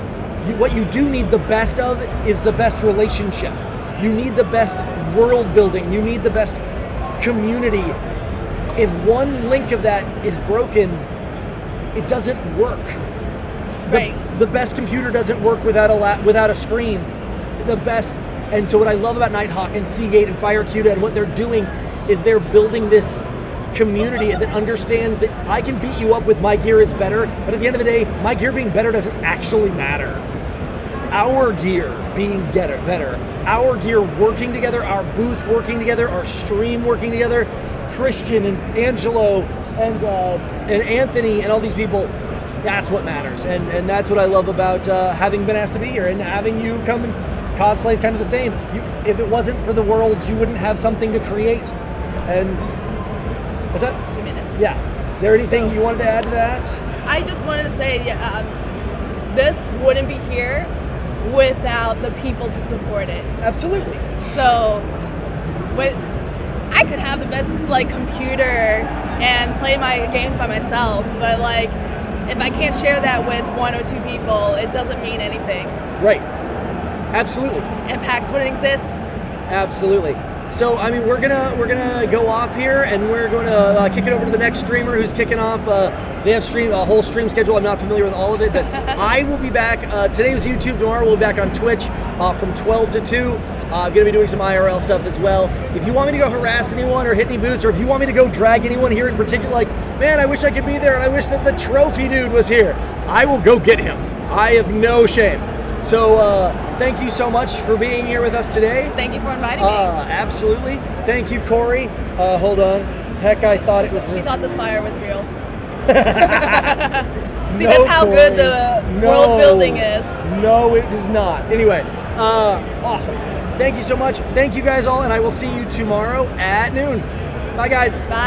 What you do need the best of is the best relationship. You need the best world building. You need the best community. If one link of that is broken, it doesn't work. The best computer doesn't work without a screen. The best. And so what I love about Nighthawk and Seagate and Fire CUDA and what they're doing is they're building this community that understands that I can beat you up with my gear is better, but at the end of the day, my gear being better doesn't actually matter. Our gear being better, our gear working together, our booth working together, our stream working together, Christian and Angelo and Anthony and all these people, that's what matters. And that's what I love about having been asked to be here and having you come and cosplay is kind of the same. If it wasn't for the worlds, you wouldn't have something to create. And what's that? 2 minutes. Yeah. Is there anything you wanted to add to that? I just wanted to say, this wouldn't be here without the people to support it. Absolutely. So, I could have the best computer and play my games by myself, but if I can't share that with 1 or 2 people, it doesn't mean anything. Right. Absolutely. And PAX wouldn't exist. Absolutely. So, I mean, we're gonna go off here, and we're going to kick it over to the next streamer who's kicking off. They have a whole stream schedule. I'm not familiar with all of it, but I will be back. Today was YouTube. Tomorrow we'll be back on Twitch from 12 to 2. I'm going to be doing some IRL stuff as well. If you want me to go harass anyone or hit any boots, or if you want me to go drag anyone here in particular, man, I wish I could be there, and I wish that the trophy dude was here, I will go get him. I have no shame. So thank you so much for being here with us today. Thank you for inviting me. Absolutely. Thank you, Kory. Hold on. Heck, I thought it was real. She thought this fire was real. See, that's how Kory. Good the world building is. No, it is not. Anyway, awesome. Thank you so much. Thank you guys all, and I will see you tomorrow at noon. Bye, guys. Bye.